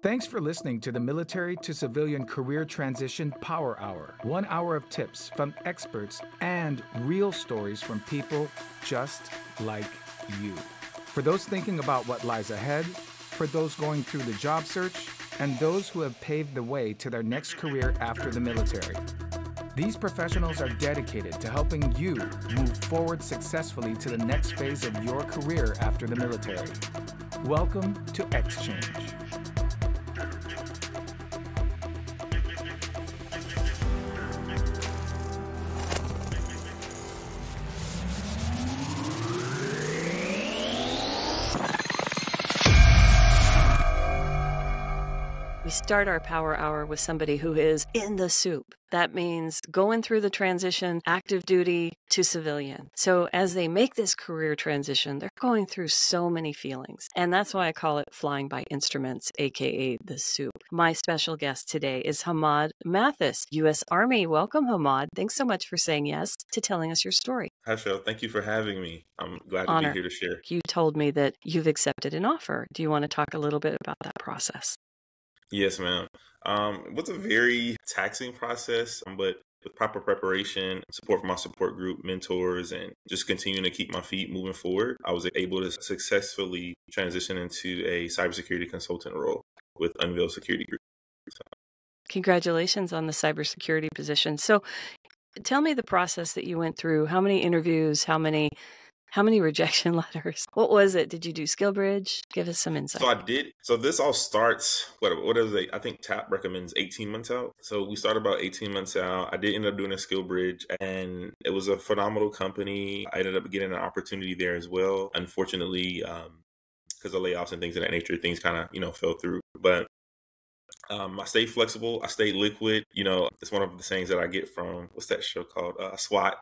Thanks for listening to the Military to Civilian Career Transition Power Hour. 1 hour of tips from experts and real stories from people just like you. For those thinking about what lies ahead, for those going through the job search, and those who have paved the way to their next career after the military. These professionals are dedicated to helping you move forward successfully to the next phase of your career after the military. Welcome to Exchange. We start our power hour with somebody who is in the soup. That means going through the transition, active duty to civilian. So as they make this career transition, they're going through so many feelings. And that's why I call it flying by instruments, aka the soup. My special guest today is Hamid Mathis, U.S. Army. Welcome, Hamid. Thanks so much for saying yes to telling us your story. Hi, Cheryl. Thank you for having me. I'm glad to be here to share. You told me that you've accepted an offer. Do you want to talk a little bit about that process? Yes, ma'am. It was a very taxing process, but with proper preparation, support from my support group, mentors, and just continuing to keep my feet moving forward, I was able to successfully transition into a cybersecurity consultant role with Unveil Security Group. Congratulations on the cybersecurity position. So tell me the process that you went through. How many interviews? How many rejection letters? What was it? Did you do SkillBridge? Give us some insight. So I did. So this all starts, what is it? I think TAP recommends 18 months out. So we started about 18 months out. I did end up doing a SkillBridge, and it was a phenomenal company. I ended up getting an opportunity there as well. Unfortunately, because of layoffs and things of that nature, things kind of, fell through. But I stayed flexible. I stayed liquid. It's one of the things that I get from, what's that show called? SWAT.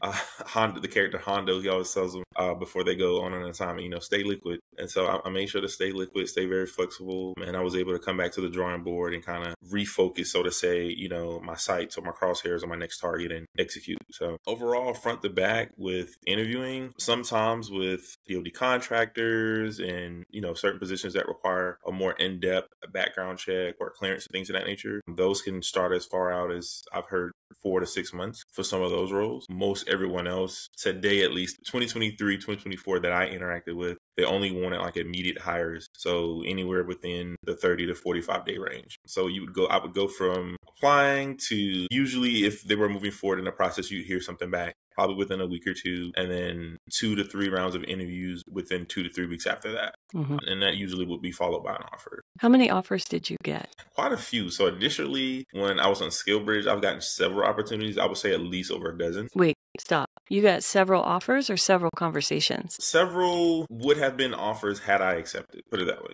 Honda, the character Hondo, he always tells them before they go on an assignment, stay liquid. And so I made sure to stay liquid, stay very flexible. And I was able to come back to the drawing board and kind of refocus, so to say, my sights or my crosshairs on my next target and execute. So overall, front to back with interviewing, sometimes with DoD contractors and, certain positions that require a more in-depth background check or clearance and things of that nature. Those can start as far out as I've heard 4 to 6 months for some of those roles. Most everyone else today, at least 2023, 2024 that I interacted with, they only wanted like immediate hires. So anywhere within the 30 to 45 day range. So I would go from applying to, usually if they were moving forward in the process, you'd hear something back probably within a week or two, and then 2 to 3 rounds of interviews within 2 to 3 weeks after that. Mm-hmm. And that usually would be followed by an offer. How many offers did you get? Quite a few. So initially, when I was on SkillBridge, I've gotten several opportunities. I would say at least over a dozen. Wait, stop. You got several offers or several conversations? Several would have been offers had I accepted, put it that way.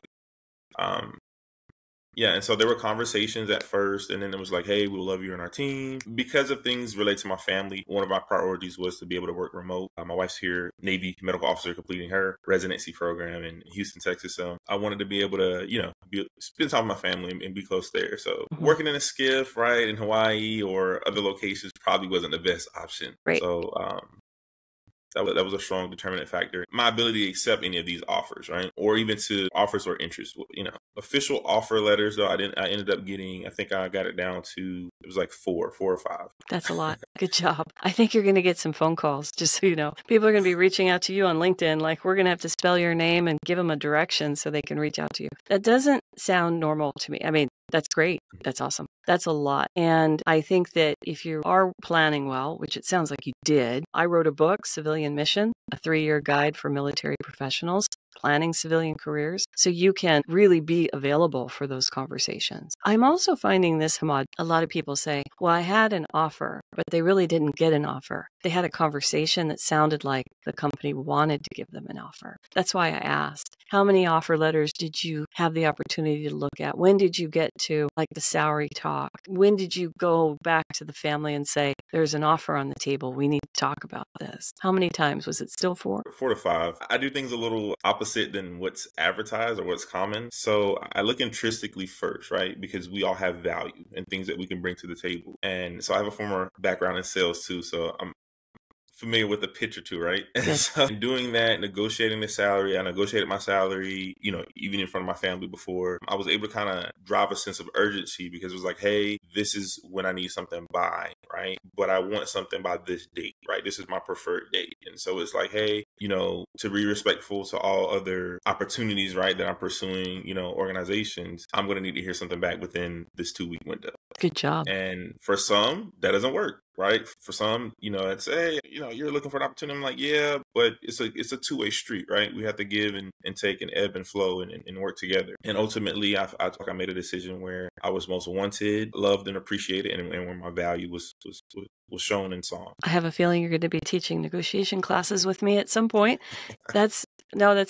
Yeah, and so there were conversations at first, and then it was like, hey, we'll love you on our team. Because of things related to my family, one of my priorities was to be able to work remote. My wife's here, Navy medical officer, completing her residency program in Houston, Texas. So I wanted to be able to, spend time with my family and be close there. So working in a skiff, right, in Hawaii or other locations probably wasn't the best option. Right. So that was a strong determinant factor. My ability to accept any of these offers, right? Or even to offers or interest, official offer letters though, I ended up getting, I think I got it down to, it was like 4 or 5. That's a lot. Good job. I think you're going to get some phone calls, just so you know. People are going to be reaching out to you on LinkedIn, like we're going to have to spell your name and give them a direction so they can reach out to you. That doesn't sound normal to me. I mean, that's great. That's awesome. That's a lot. And I think that if you are planning well, which it sounds like you did, I wrote a book, Civilian Mission, a 3-year guide for military professionals planning civilian careers, so you can really be available for those conversations. I'm also finding this, Hamid, a lot of people say, well, I had an offer, but they really didn't get an offer. They had a conversation that sounded like the company wanted to give them an offer. That's why I asked, how many offer letters did you have the opportunity to look at? When did you get to like the salary talk? When did you go back to the family and say, there's an offer on the table, we need to talk about this? How many times? Was it still 4? 4 to 5. I do things a little opposite than what's advertised or what's common. So I look intrinsically first, right? Because we all have value and things that we can bring to the table. And so I have a former background in sales too. So I'm familiar with a pitch or two, right? And Good. so doing that, negotiating the salary, I negotiated my salary, even in front of my family before. I was able to kind of drive a sense of urgency because it was like, hey, this is when I need something by, right? But I want something by this date, right? This is my preferred date. And so it's like, hey, to be respectful to all other opportunities, right, that I'm pursuing, organizations, I'm going to need to hear something back within this 2-week window. Good job. And for some, that doesn't work, right? For some, it's, hey, you're looking for an opportunity. I'm like, yeah, but it's a two-way street, right? We have to give and take and ebb and flow and work together. And ultimately, I made a decision where I was most wanted, loved, and appreciated, and where my value was shown and saw. I have a feeling you're going to be teaching negotiation classes with me at some point. That's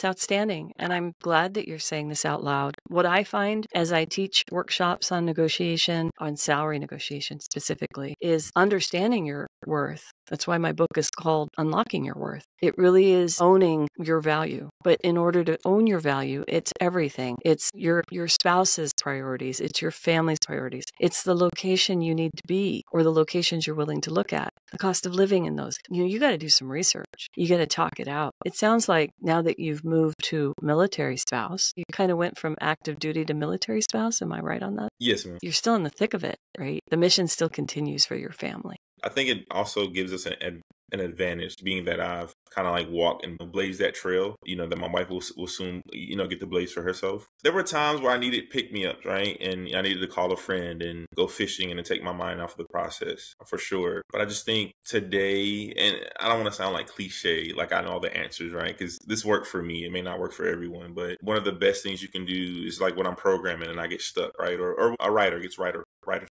outstanding. And I'm glad that you're saying this out loud. What I find as I teach workshops on negotiation, on salary negotiation specifically, is understanding your worth. That's why my book is called Unlocking Your Worth. It really is owning your value. But in order to own your value, it's everything. It's your spouse's priorities. It's your family's priorities. It's the location you need to be or the locations you're willing to look at. The cost of living in those. You got to do some research. You got to talk it out. It sounds like now that you've moved to military spouse, you kind of went from active duty to military spouse. Am I right on that? Yes, ma'am. You're still in the thick of it, right? The mission still continues for your family. I think it also gives us an advantage, being that I've kind of like walked and blazed that trail, that my wife will soon, get to blaze for herself. There were times where I needed pick-me-ups, right? And I needed to call a friend and go fishing and to take my mind off of the process, for sure. But I just think today, and I don't want to sound like cliche, like I know all the answers, right? Because this worked for me. It may not work for everyone, but one of the best things you can do is like when I'm programming and I get stuck, right? Or a writer gets writer's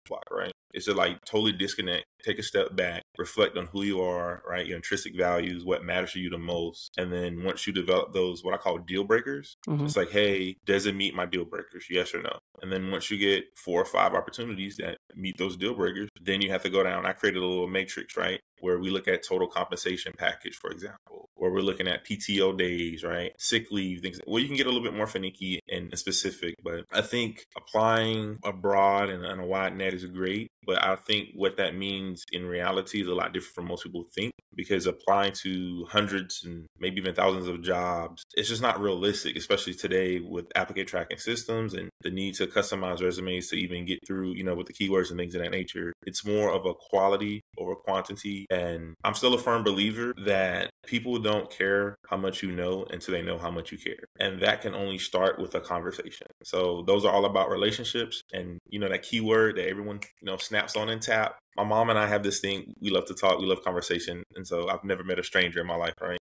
block, right? It's to like totally disconnect, take a step back, reflect on who you are, right? Your intrinsic values, what matters to you the most. And then once you develop those, what I call deal breakers, it's like, hey, does it meet my deal breakers? Yes or no? And then once you get 4 or 5 opportunities that meet those deal breakers, then you have to go down. I created a little matrix, right? Where we look at total compensation package, for example, or we're looking at PTO days, right? Sick leave, things. Well, you can get a little bit more finicky and specific, but I think applying a broad and a wide net is great. But I think what that means in reality is a lot different from most people think, because applying to hundreds and maybe even thousands of jobs, it's just not realistic, especially today with applicant tracking systems and the need to customize resumes to even get through, with the keywords and things of that nature. It's more of a quality over quantity. And I'm still a firm believer that people don't care how much you know until they know how much you care. And that can only start with a conversation. So those are all about relationships and, that keyword that everyone, snaps on and tap. My mom and I have this thing. We love to talk. We love conversation. And so I've never met a stranger in my life, right?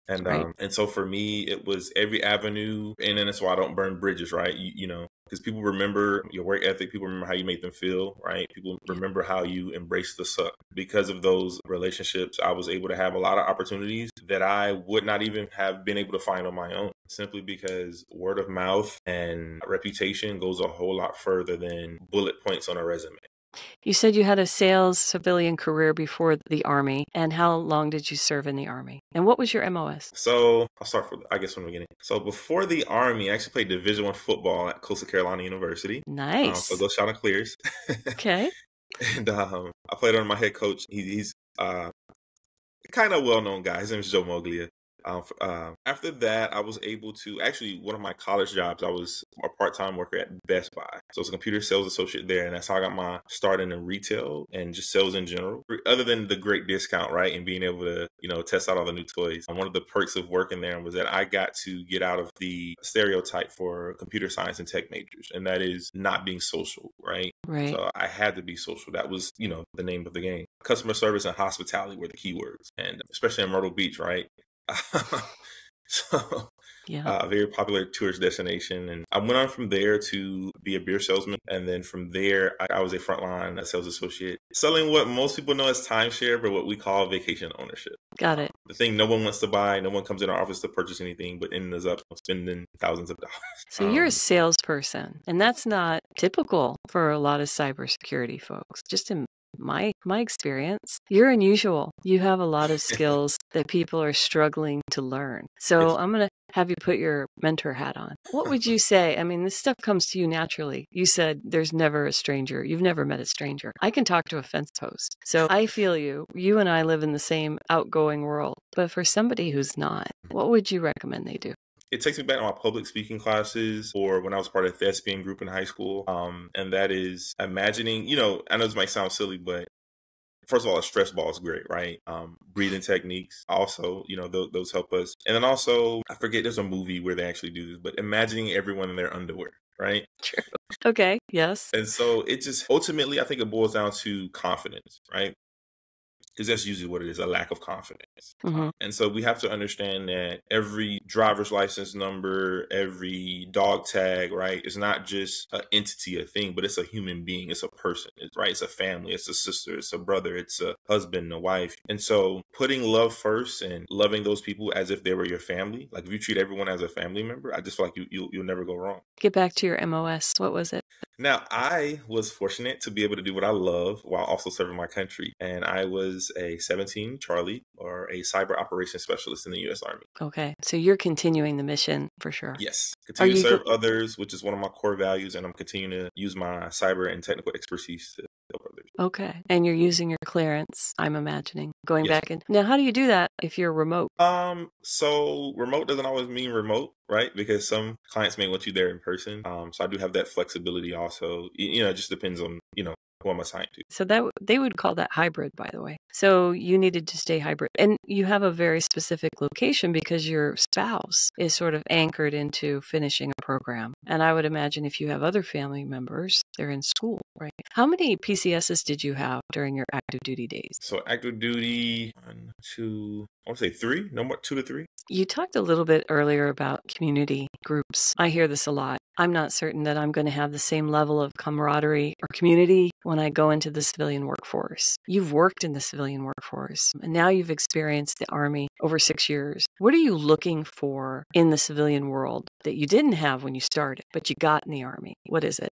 And Right. And so for me, it was every avenue. And then that's why I don't burn bridges, right? Because people remember your work ethic. People remember how you made them feel, right? People remember how you embrace the suck. Because of those relationships, I was able to have a lot of opportunities that I would not even have been able to find on my own, simply because word of mouth and reputation goes a whole lot further than bullet points on a resume. You said you had a sales civilian career before the Army. And how long did you serve in the Army? And what was your MOS? So I'll start from the beginning. So before the Army, I actually played D1 Football at Coastal Carolina University. Nice. So go Shauna Clears. Okay. And I played under my head coach. He's kind of well-known guy. His name is Joe Moglia. After that, I was able to actually, one of my college jobs, I was a part-time worker at Best Buy. So I was a computer sales associate there. And that's how I got my start in retail and just sales in general, other than the great discount, right? And being able to, test out all the new toys. And one of the perks of working there was that I got to get out of the stereotype for computer science and tech majors. And that is not being social, right? Right. So I had to be social. That was, the name of the game. Customer service and hospitality were the keywords. And especially in Myrtle Beach, right? So Yeah. very popular tourist destination. And I went on from there to be a beer salesman. And then from there, I was a frontline sales associate, selling what most people know as timeshare, but what we call vacation ownership. Got it. The thing no one wants to buy, no one comes in our office to purchase anything, but ends up spending thousands of dollars. So you're a salesperson, and that's not typical for a lot of cybersecurity folks. Just in my experience, you're unusual. You have a lot of skills that people are struggling to learn. So Yes. I'm gonna have you put your mentor hat on. What would you say? I mean, this stuff comes to you naturally. You said there's never a stranger. You've never met a stranger. I can talk to a fence post. So I feel you. You and I live in the same outgoing world. But for somebody who's not, what would you recommend they do? It takes me back to my public speaking classes or when I was part of the thespian group in high school. And that is imagining, I know this might sound silly, but first of all, a stress ball is great, right? Breathing techniques also, those help us. And then also, I forget, there's a movie where they actually do this, but imagining everyone in their underwear, right? True. Okay. Yes. And so it just, ultimately, I think it boils down to confidence, right? Because that's usually what it is, a lack of confidence. Mm-hmm. And so we have to understand that every driver's license number, every dog tag, right, is not just an entity, a thing, but it's a human being. It's a person, right? It's a family. It's a sister. It's a brother. It's a husband, a wife. And so putting love first and loving those people as if they were your family, like if you treat everyone as a family member, I just feel like you'll never go wrong. Get back to your MOS. What was it? Now, I was fortunate to be able to do what I love while also serving my country. And I was a 17 Charlie, or a cyber operations specialist in the U.S. Army. Okay. So you're continuing the mission for sure. Yes. Continue to serve others, which is one of my core values. And I'm continuing to use my cyber and technical expertise to help others. Okay. And you're using your clearance, I'm imagining, going back in. Now, how do you do that if you're remote? So remote doesn't always mean remote, right? Because some clients may want you there in person. So I do have that flexibility also. It just depends on, who I'm assigned to. So they would call that hybrid, by the way. So you needed to stay hybrid. And you have a very specific location because your spouse is sort of anchored into finishing a program. And I would imagine if you have other family members, they're in school, right? How many PCSs did you have during your active duty days? So active duty, 1, 2, I want to say 3, no more, 2 to 3. You talked a little bit earlier about community groups. I hear this a lot. I'm not certain that I'm going to have the same level of camaraderie or community when I go into the civilian workforce. You've worked in the civilian workforce, and now you've experienced the Army over 6 years. What are you looking for in the civilian world that you didn't have when you started, but you got in the Army? What is it?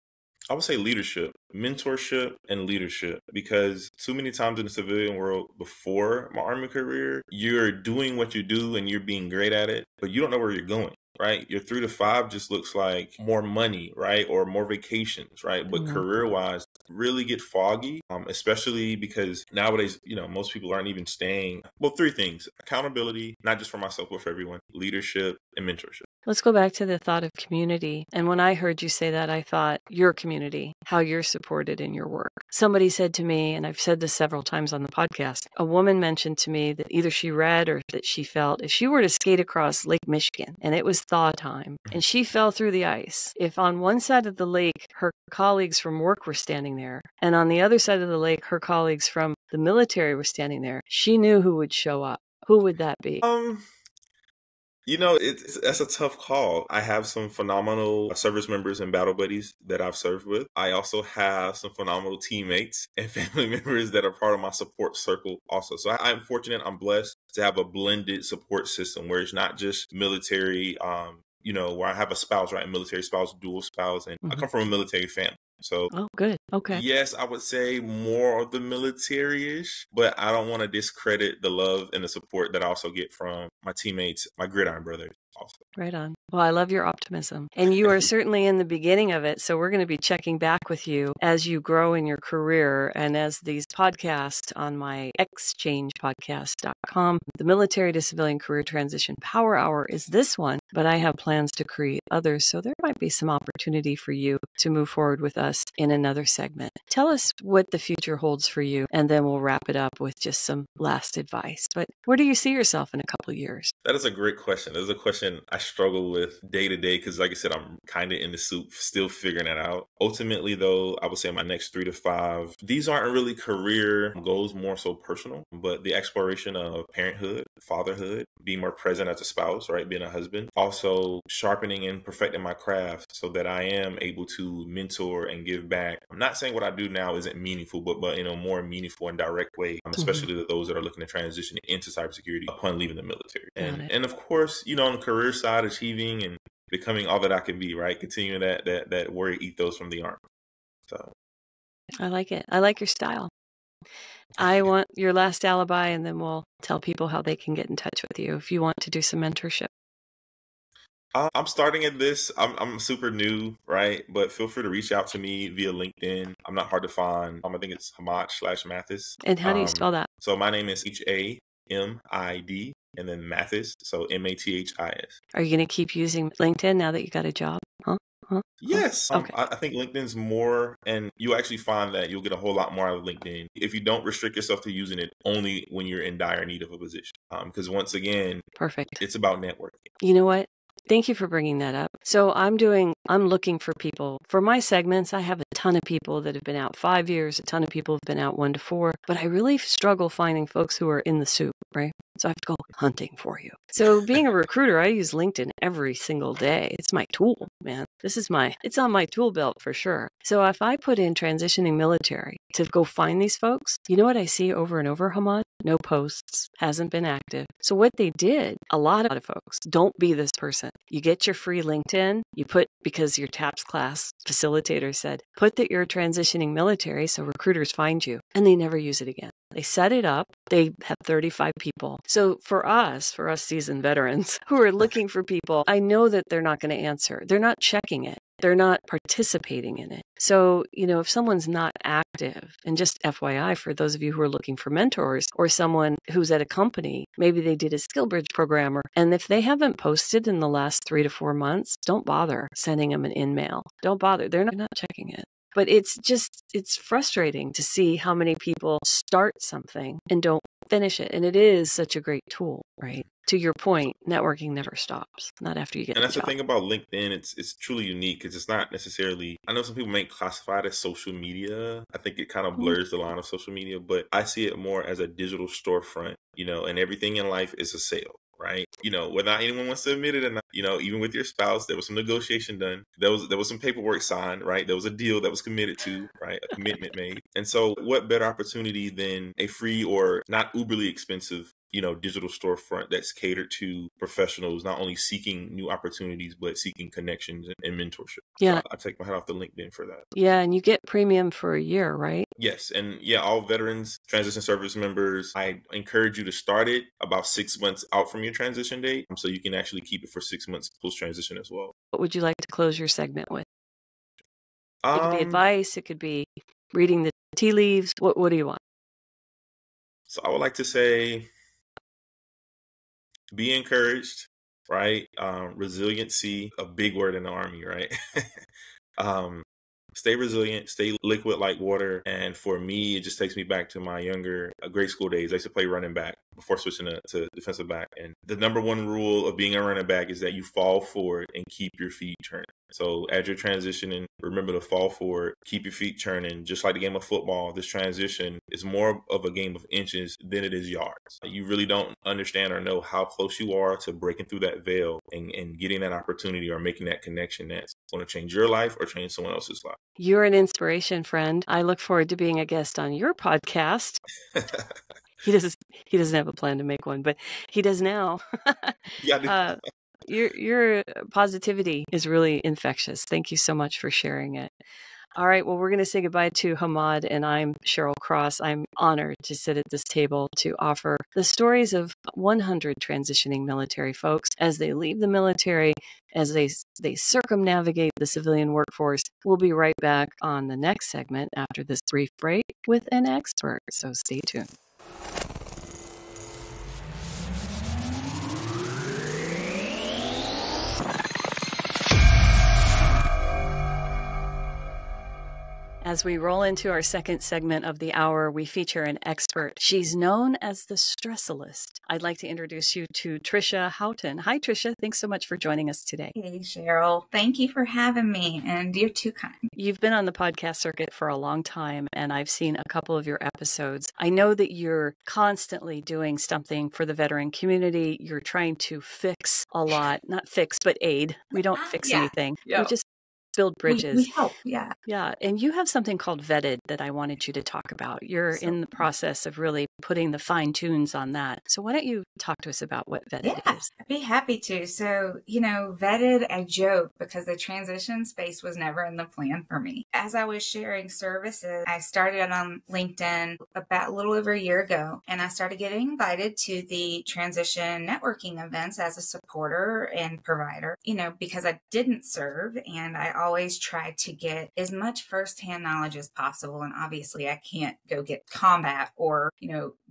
I would say leadership, mentorship, and leadership, because too many times in the civilian world before my Army career, you're doing what you do and you're being great at it, but you don't know where you're going. Right? Your 3 to 5 just looks like more money, right? Or more vacations, right? But career-wise, really get foggy, especially because nowadays, most people aren't even staying. Well, 3 things: accountability, not just for myself, but for everyone, leadership, and mentorship. Let's go back to the thought of community. And when I heard you say that, I thought your community, how you're supported in your work. Somebody said to me, and I've said this several times on the podcast, a woman mentioned to me that either she read or that she felt if she were to skate across Lake Michigan and it was thaw time and she fell through the ice, if on one side of the lake her colleagues from work were standing there and on the other side of the lake her colleagues from the military were standing there, she knew who would show up. Who would that be? That's a tough call. I have some phenomenal service members and battle buddies that I've served with. I also have some phenomenal teammates and family members that are part of my support circle also. So I'm fortunate, I'm blessed to have a blended support system where it's not just military, where I have a spouse, right? Military spouse, dual spouse, and I come from a military family. So, oh, good. Okay. Yes, I would say more of the military-ish, but I don't want to discredit the love and the support that I also get from my teammates, my gridiron brothers also. Right on. Well, I love your optimism. And you are certainly in the beginning of it. So we're going to be checking back with you as you grow in your career and as these podcasts on my exchangepodcast.com. The Military to Civilian Career Transition Power Hour is this one, but I have plans to create others. So there might be some opportunity for you to move forward with us in another segment. Tell us what the future holds for you, and then we'll wrap it up with just some last advice. But where do you see yourself in a couple of years? That is a great question. That is a question I struggle with day to day because, like I said, I'm kind of in the soup, still figuring it out. Ultimately, though, I would say my next 3 to 5, these aren't really career goals, more so personal, but the exploration of parenthood, fatherhood, being more present as a spouse, right? Being a husband. Also sharpening and perfecting my craft so that I am able to mentor and give back. I'm not saying what I do now isn't meaningful, but in a more meaningful and direct way, especially to those that are looking to transition into cybersecurity upon leaving the military. And of course, on the career side, achieving and becoming all that I can be, right? Continuing that warrior ethos from the Army. So I like it. I like your style. I want your last alibi, and then we'll tell people how they can get in touch with you if you want to do some mentorship. I'm starting at this. I'm super new, right? But feel free to reach out to me via LinkedIn. I'm not hard to find. I think it's Hamid/Mathis. And how do you spell that? So my name is Hamid and then Mathis. So Mathis. Are you going to keep using LinkedIn now that you got a job? Huh? Yes. Okay. I think LinkedIn's more, and you actually find that you'll get a whole lot more out of LinkedIn if you don't restrict yourself to using it only when you're in dire need of a position. Because once again, Perfect. it's about networking. You know what? Thank you for bringing that up. So I'm looking for people. For my segments, I have a ton of people that have been out 5 years, a ton of people have been out 1 to 4, but I really struggle finding folks who are in the soup, right? So I have to go hunting for you. So being a recruiter, I use LinkedIn every single day. It's my tool, man. It's on my tool belt for sure. So if I put in transitioning military to go find these folks, you know what I see over and over, Hamid? No posts, hasn't been active. So what they did, a lot of folks, don't be this person. You get your free LinkedIn, you put, because your TAPS class facilitator said, put that you're transitioning military so recruiters find you, and they never use it again. They set it up. They have 35 people. So for us seasoned veterans who are looking for people, I know that they're not going to answer. They're not checking it. They're not participating in it. So, if someone's not active, and just FYI, for those of you who are looking for mentors or someone who's at a company, maybe they did a skill bridge program, and if they haven't posted in the last 3 to 4 months, don't bother sending them an in-mail. Don't bother. They're not checking it. But it's frustrating to see how many people start something and don't finish it. And it is such a great tool, right? To your point, networking never stops, not after you get And that's the the thing about LinkedIn. It's truly unique because it's not necessarily, I know some people may classify it as social media. I think it kind of blurs the line of social media, but I see it more as a digital storefront, and everything in life is a sale. Right. Whether anyone wants to admit it or not, even with your spouse, there was some negotiation done. There was some paperwork signed, right? There was a deal that was committed to, right? A commitment made. And so what better opportunity than a free or not uberly expensive, digital storefront that's catered to professionals, not only seeking new opportunities, but seeking connections and mentorship. Yeah. So I take my hat off to LinkedIn for that. Yeah. And you get premium for a year, right? Yes. And yeah, all veterans, transition service members, I encourage you to start it about 6 months out from your transition date. So you can actually keep it for 6 months post-transition as well. What would you like to close your segment with? It could be advice. It could be reading the tea leaves. What do you want? So I would like to say, be encouraged, right? Resiliency, a big word in the Army, right? Stay resilient, stay liquid like water. And for me, it just takes me back to my younger grade school days. I used to play running back before switching to defensive back. And the number one rule of being a running back is that you fall forward and keep your feet turning. So as you're transitioning, remember to fall forward, keep your feet turning. Just like the game of football, this transition is more of a game of inches than it is yards. You really don't understand or know how close you are to breaking through that veil and getting that opportunity or making that connection that's going to change your life or change someone else's life. You're an inspiration, friend. I look forward to being a guest on your podcast. He doesn't have a plan to make one, but he does now. Yeah. Your positivity is really infectious. Thank you so much for sharing it. All right, well, we're going to say goodbye to Hamid, and I'm Cheryl Cross. I'm honored to sit at this table to offer the stories of 100 transitioning military folks as they leave the military, as they circumnavigate the civilian workforce. We'll be right back on the next segment after this brief break with an expert, so stay tuned. As we roll into our second segment of the hour, we feature an expert. She's known as the Stressalist. I'd like to introduce you to Trisha Houghton. Hi, Trisha. Thanks so much for joining us today. Hey, Cheryl. Thank you for having me, and you're too kind. You've been on the podcast circuit for a long time, and I've seen a couple of your episodes. I know that you're constantly doing something for the veteran community. You're trying to fix a lot. Not fix, but aid. We don't fix anything. Yep. We just build bridges. We help. Yeah. Yeah. And you have something called Vetted that I wanted you to talk about. You're in the process of really putting the fine tunes on that. So why don't you talk to us about what Vetted is? I'd be happy to. So, Vetted, I joke because the transition space was never in the plan for me. As I was sharing services, I started on LinkedIn about a little over a year ago, and I started getting invited to the transition networking events as a supporter and provider, because I didn't serve, and I always tried to get as much firsthand knowledge as possible. And obviously I can't go get combat or,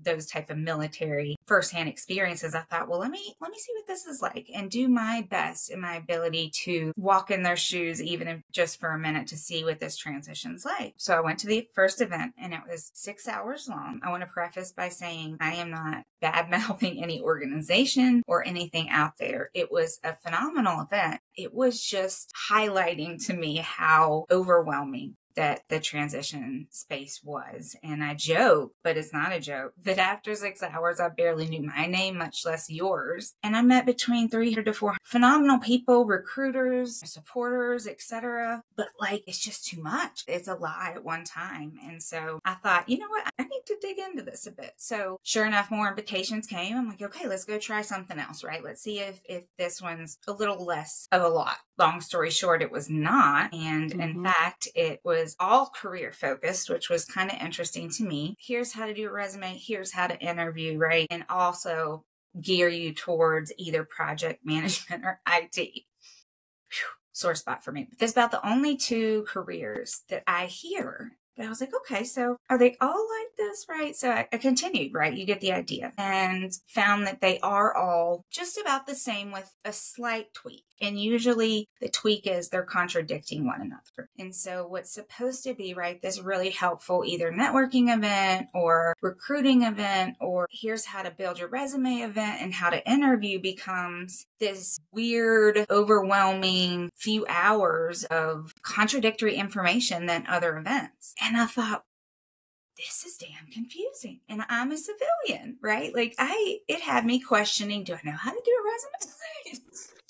those type of military firsthand experiences. I thought, well, let me see what this is like and do my best in my ability to walk in their shoes, even if just for a minute, to see what this transition's like. So I went to the first event and it was 6 hours long. I want to preface by saying I am not bad mouthing any organization or anything out there. It was a phenomenal event. It was just highlighting to me how overwhelming that the transition space was. And I joke, but it's not a joke, that after 6 hours, I barely knew my name, much less yours. And I met between 300 to 400 phenomenal people, recruiters, supporters, etc. But it's just too much. It's a lot at one time. And so I thought, you know what? I need to dig into this a bit. So sure enough, more invitations came. I'm like, okay, let's go try something else, right? Let's see if this one's a little less of a lot. Long story short, it was not. And in fact, it was all career focused, which was kind of interesting to me. Here's how to do a resume. Here's how to interview, right? And also gear you towards either project management or IT. Whew, sore spot for me. But there's about the only two careers that I hear. But I was like, okay, so are they all like this, right? So I continued, right? You get the idea. And found that they are all just about the same with a slight tweak. And usually the tweak is they're contradicting one another. And so what's supposed to be, right, this really helpful either networking event or recruiting event or here's how to build your resume event and how to interview becomes this weird, overwhelming few hours of contradictory information than other events. And I thought, this is damn confusing. And I'm a civilian, right? It had me questioning, do I know how to do a resume?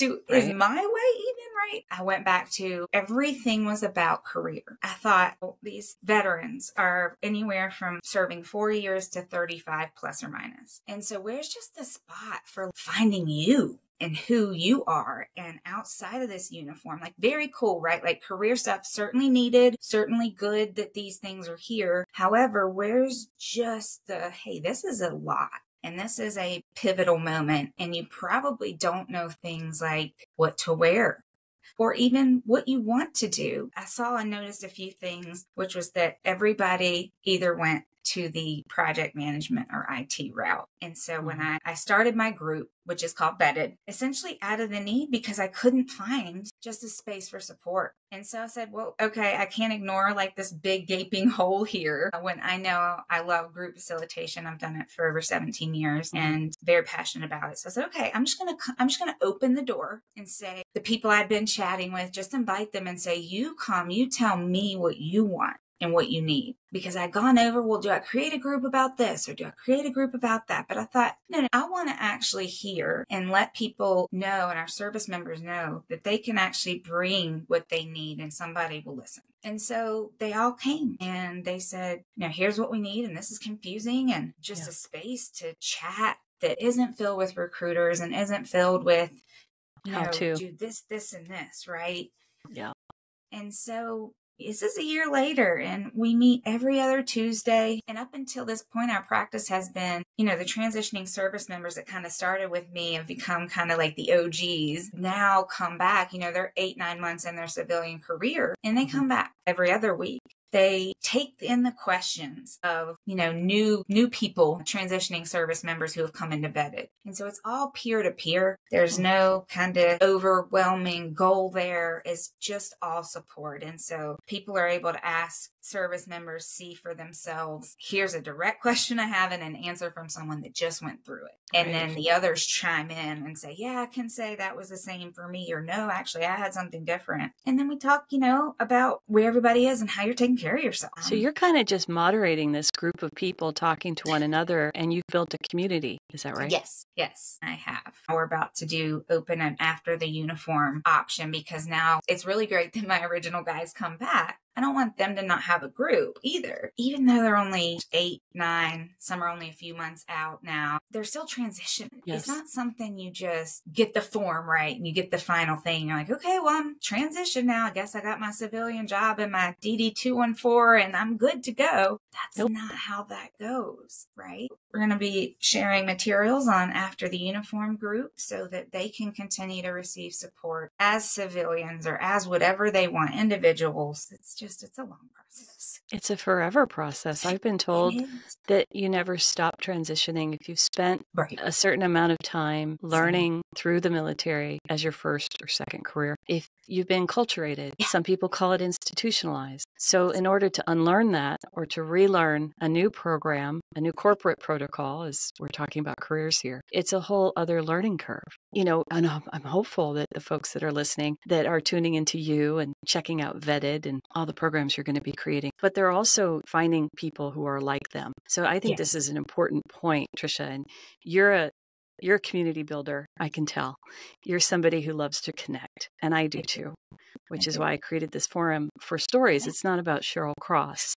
Is my way even right? I went back to everything was about career. I thought these veterans are anywhere from serving 4 years to 35 plus or minus. And so where's just the spot for finding you? And who you are and outside of this uniform, very cool, right? Career stuff, certainly needed, certainly good that these things are here. However, where's just hey, this is a lot. And this is a pivotal moment. And you probably don't know things like what to wear or even what you want to do. I saw and noticed a few things, which was that everybody either went to the project management or IT route. And so when I started my group, which is called Vetted, essentially out of the need because I couldn't find just a space for support. And so I said, well, okay, I can't ignore this big gaping hole here when I know I love group facilitation. I've done it for over 17 years and very passionate about it. So I said, okay, I'm just going to open the door and say the people I'd been chatting with, just invite them and say, you come, you tell me what you want and what you need. Because I'd gone over, well, do I create a group about this or do I create a group about that? But I thought, no, I want to actually hear and let people know and our service members know that they can actually bring what they need and somebody will listen. And so they all came and they said, here's what we need and this is confusing and just a space to chat that isn't filled with recruiters and isn't filled with, do this, this, and this, right? Yeah. And so this is a year later and we meet every other Tuesday. And up until this point, our practice has been, the transitioning service members that kind of started with me and become kind of like the OGs now come back, they're 8-9 months in their civilian career and they come back every other week. They take in the questions of, new people, transitioning service members who have come into Vetted. And so it's all peer to peer. There's no kind of overwhelming goal there. It's just all support. And so people are able to ask service members, see for themselves, here's a direct question I have and an answer from someone that just went through it. And then the others chime in and say, yeah, I can say that was the same for me, or no, actually I had something different. And then we talk, about where everybody is and how you're taking care of yourself. So you're kind of just moderating this group of people talking to one another, and you've built a community. Is that right? Yes, I have. We're about to do open and after the uniform option, because now it's really great that my original guys come back. I don't want them to not have a group either. Even though they're only 8, 9, some are only a few months out now, they're still transitioning. Yes. It's not something you just get the form right and you get the final thing. You're like, okay, well, I'm transitioned now. I guess I got my civilian job and my DD-214 and I'm good to go. That's not how that goes, right? We're going to be sharing materials on after the uniform group so that they can continue to receive support as civilians or as whatever they want, individuals. It's a long process. It's a forever process. I've been told that you never stop transitioning if you've spent a certain amount of time learning through the military as your first or second career. If you've been enculturated, some people call it institutionalized. So in order to unlearn that or to relearn a new program, a new corporate protocol, as we're talking about careers here, it's a whole other learning curve. You know, and I'm hopeful that the folks that are listening that are tuning into you and checking out Vetted and all the programs you're going to be creating, but they're also finding people who are like them. So I think this is an important point, Trisha, and you're a community builder, I can tell. You're somebody who loves to connect, and I do too, which is why I created this forum for stories. It's not about Cheryl Cross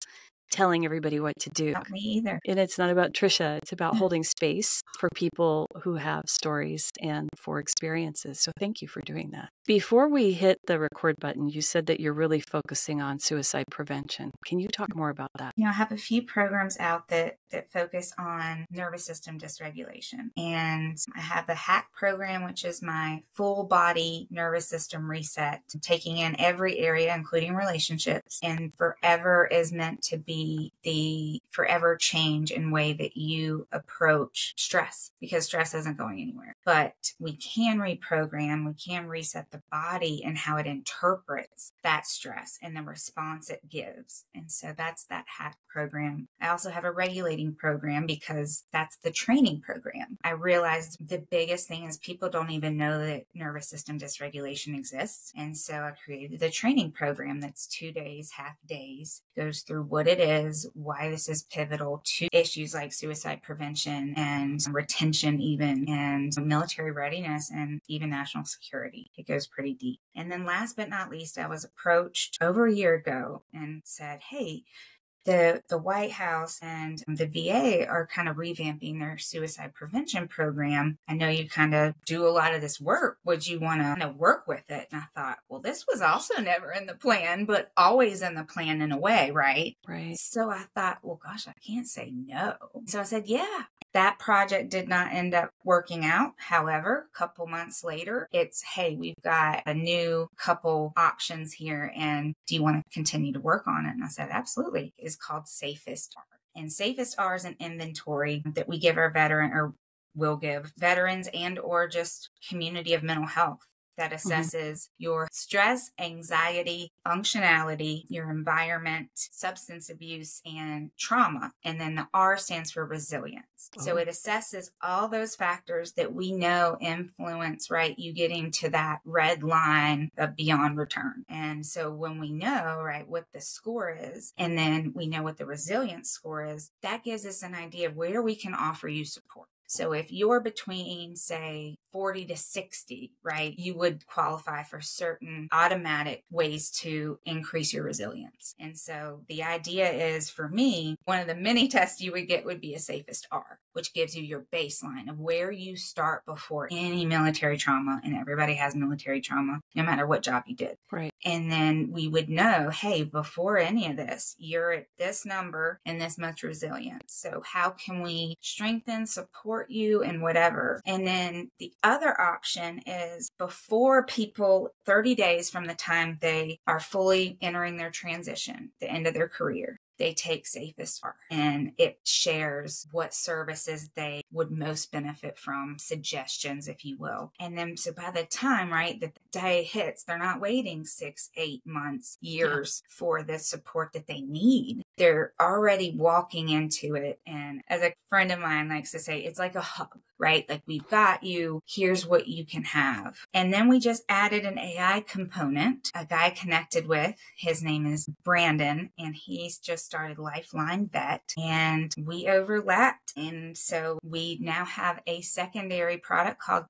telling everybody what to do. Not me either. And it's not about Trisha. It's about holding space for people who have stories and for experiences. So thank you for doing that. Before we hit the record button, you said that you're really focusing on suicide prevention. Can you talk more about that? You know, I have a few programs out that focus on nervous system dysregulation. And I have the HAC program, which is my full body nervous system reset, taking in every area, including relationships. And forever is meant to be the forever change in way that you approach stress, because stress isn't going anywhere. But we can reprogram, we can reset the body and how it interprets that stress and the response it gives. And so that's that HAC program. I also have a regulating program because that's the training program. I realized the biggest thing is people don't even know that nervous system dysregulation exists. And so I created the training program that's 2 days, half days, goes through what it is, why this is pivotal to issues like suicide prevention and retention even, and military readiness and even national security. It goes pretty deep. And then last but not least, I was approached over a year ago and said, hey, the White House and the VA are kind of revamping their suicide prevention program. I know you kind of do a lot of this work. Would you want to kind of work with it? And I thought, well, this was also never in the plan, but always in the plan in a way, right? Right. So I thought, well, gosh, I can't say no. So I said, yeah. That project did not end up working out. However, a couple months later, it's, hey, we've got a new couple options here, and do you want to continue to work on it? And I said, absolutely. It's called Safest R. And Safest R is an inventory that we give our veteran, or will give veterans and or just community of mental health, that assesses your stress, anxiety, functionality, your environment, substance abuse, and trauma. And then the R stands for resilience. So it assesses all those factors that we know influence, right, you getting to that red line of beyond return. And so when we know, right, what the score is, and then we know what the resilience score is, that gives us an idea of where we can offer you support. So if you're between, say, 40 to 60, right, you would qualify for certain automatic ways to increase your resilience. And so the idea is, for me, one of the mini tests you would get would be a Safest R, which gives you your baseline of where you start before any military trauma. And everybody has military trauma, no matter what job you did. Right. And then we would know, hey, before any of this, you're at this number and this much resilience. So how can we strengthen, support you, and whatever? And then the other option is before people, 30 days from the time they are fully entering their transition, the end of their career, they take Safest R, and it shares what services they would most benefit from, suggestions, if you will. And then so by the time, right, that the day hits, they're not waiting 6, 8 months, years for the support that they need. They're already walking into it. And as a friend of mine likes to say, it's like a hug, right? Like, we've got you, here's what you can have. And then we just added an AI component, a guy I connected with. His name is Brandon, and he's just started Lifeline Vet, and we overlapped. And so we now have a secondary product called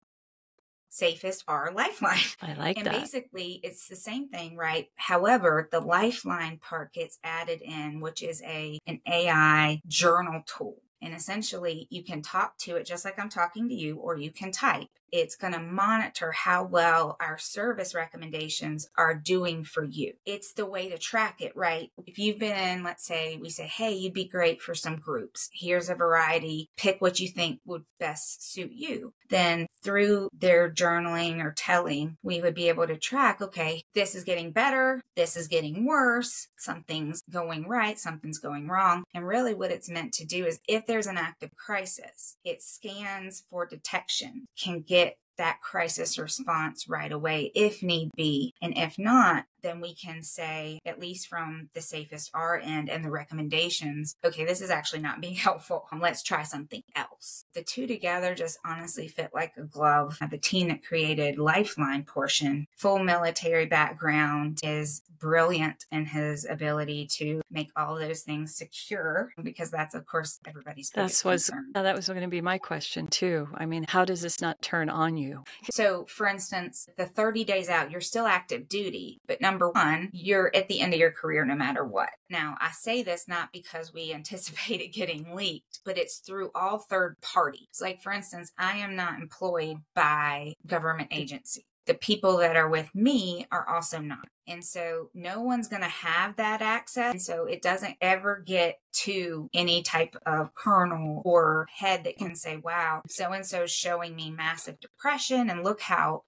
Safest R Lifeline. I like and that. Basically, it's the same thing, right? However, the Lifeline part gets added in, which is an AI journal tool. And essentially, you can talk to it just like I'm talking to you, or you can type. It's going to monitor how well our service recommendations are doing for you. It's the way to track it, right? If you've been in, let's say, we say, hey, you'd be great for some groups. Here's a variety. Pick what you think would best suit you. Then through their journaling or telling, we would be able to track, okay, this is getting better. This is getting worse. Something's going right. Something's going wrong. And really what it's meant to do is if there's an active crisis, it scans for detection, can get that crisis response right away if need be. And if not, then we can say, at least from the Safest R end and the recommendations, okay, this is actually not being helpful. Let's try something else. The two together just honestly fit like a glove. The team that created Lifeline portion, full military background, is brilliant in his ability to make all those things secure, because that's, of course, everybody's biggest concern. That was going to be my question too. I mean, how does this not turn on you? So, for instance, the 30 days out, you're still active duty, but number one, you're at the end of your career no matter what. Now, I say this not because we anticipate it getting leaked, but it's through all third parties. Like, for instance, I am not employed by government agency. The people that are with me are also not. And so no one's going to have that access. And so it doesn't ever get to any type of colonel or head that can say, wow, so-and-so is showing me massive depression, and look how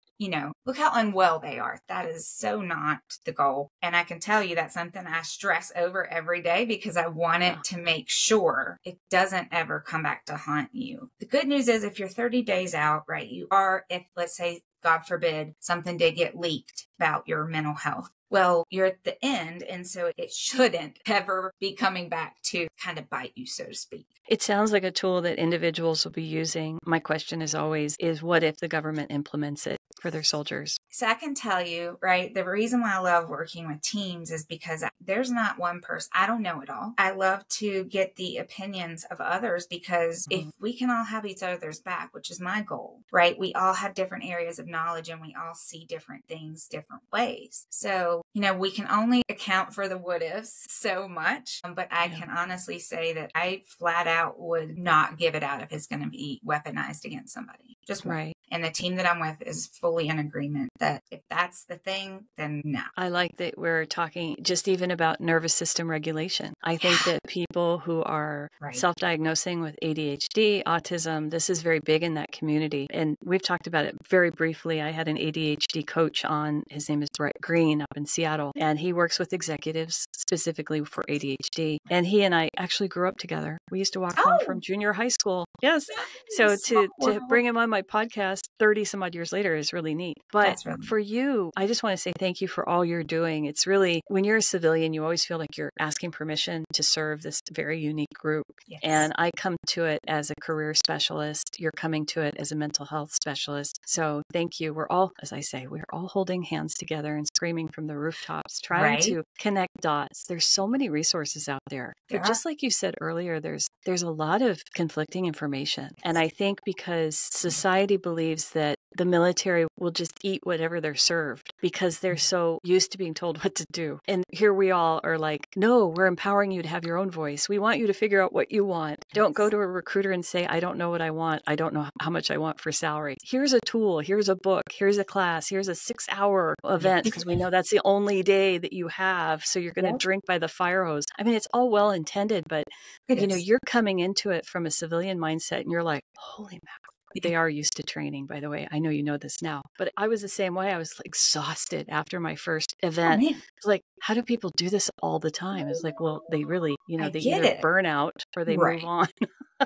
unwell they are. That is so not the goal. And I can tell you that's something I stress over every day, because I want it to make sure it doesn't ever come back to haunt you. The good news is, if you're 30 days out, right, you are, if let's say, God forbid, something did get leaked about your mental health, well, you're at the end, and so it shouldn't ever be coming back to kind of bite you, so to speak. It sounds like a tool that individuals will be using. My question is always, what if the government implements it for their soldiers? So I can tell you, right, the reason why I love working with teams is because there's not one person. I don't know it all. I love to get the opinions of others, because if we can all have each other's back, which is my goal, right, we all have different areas of knowledge, and we all see different things different ways. So, we can only account for the what ifs so much, but I can honestly say that I flat out would not give it out if it's going to be weaponized against somebody. Just right. And the team that I'm with is fully in agreement that if that's the thing, then no. I like that we're talking just even about nervous system regulation. I think that people who are self-diagnosing with ADHD, autism, this is very big in that community. And we've talked about it very briefly. I had an ADHD coach on. His name is Brett Green up in Seattle, and he works with executives specifically for ADHD. And he and I actually grew up together. We used to walk home from junior high school. Yes. So to bring him on my podcast 30 some odd years later is really neat. But for you, I just want to say thank you for all you're doing. It's really, when you're a civilian, you always feel like you're asking permission to serve this very unique group. Yes. And I come to it as a career specialist. You're coming to it as a mental health specialist. So thank you. We're all, as I say, we're all holding hands together and screaming from the rooftops, trying to connect dots. There's so many resources out there. But just like you said earlier, there's a lot of conflicting information. And I think because society believes that the military will just eat whatever they're served because they're so used to being told what to do. And here we all are like, no, we're empowering you to have your own voice. We want you to figure out what you want. Don't go to a recruiter and say, I don't know what I want. I don't know how much I want for salary. Here's a tool. Here's a book. Here's a class. Here's a 6-hour event, because we know that's the only day that you have. So you're going to drink by the fire hose. I mean, it's all well intended, but you're coming into it from a civilian mindset and you're like, holy mackerel. They are used to training, by the way. I know you know this now, but I was the same way. I was like exhausted after my first event. man. It's like, how do people do this all the time? It's like, well, they really, I they get either it. burn out or they Right. move on.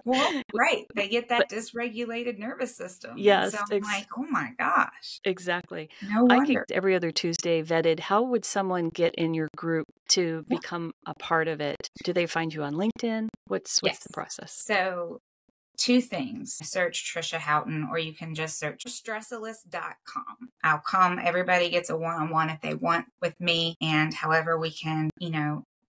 Well, right. They get that But dysregulated nervous system. And yes, so I'm like, oh my gosh, exactly. no I get wonder. every other Tuesday vetted. How would someone get in your group to Yeah. become a part of it? Do they find you on LinkedIn? What's Yes. the process? So two things. Search Trisha Houghton, or you can just search Stressalist.com. I'll come. Everybody gets a one-on-one if they want with me. And however we can,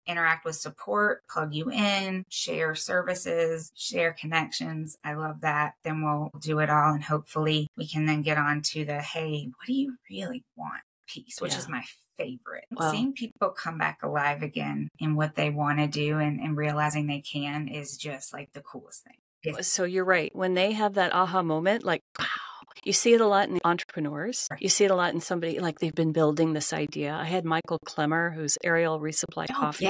interact with support, plug you in, share services, share connections. I love that. Then we'll do it all. And hopefully we can then get on to the, hey, what do you really want piece, which is my favorite. Wow. Seeing people come back alive again in what they want to do and realizing they can is just like the coolest thing. So you're right. When they have that aha moment, like, wow, you see it a lot in entrepreneurs. You see it a lot in somebody like they've been building this idea. I had Michael Clemmer, who's Ariel Resupply Coffee,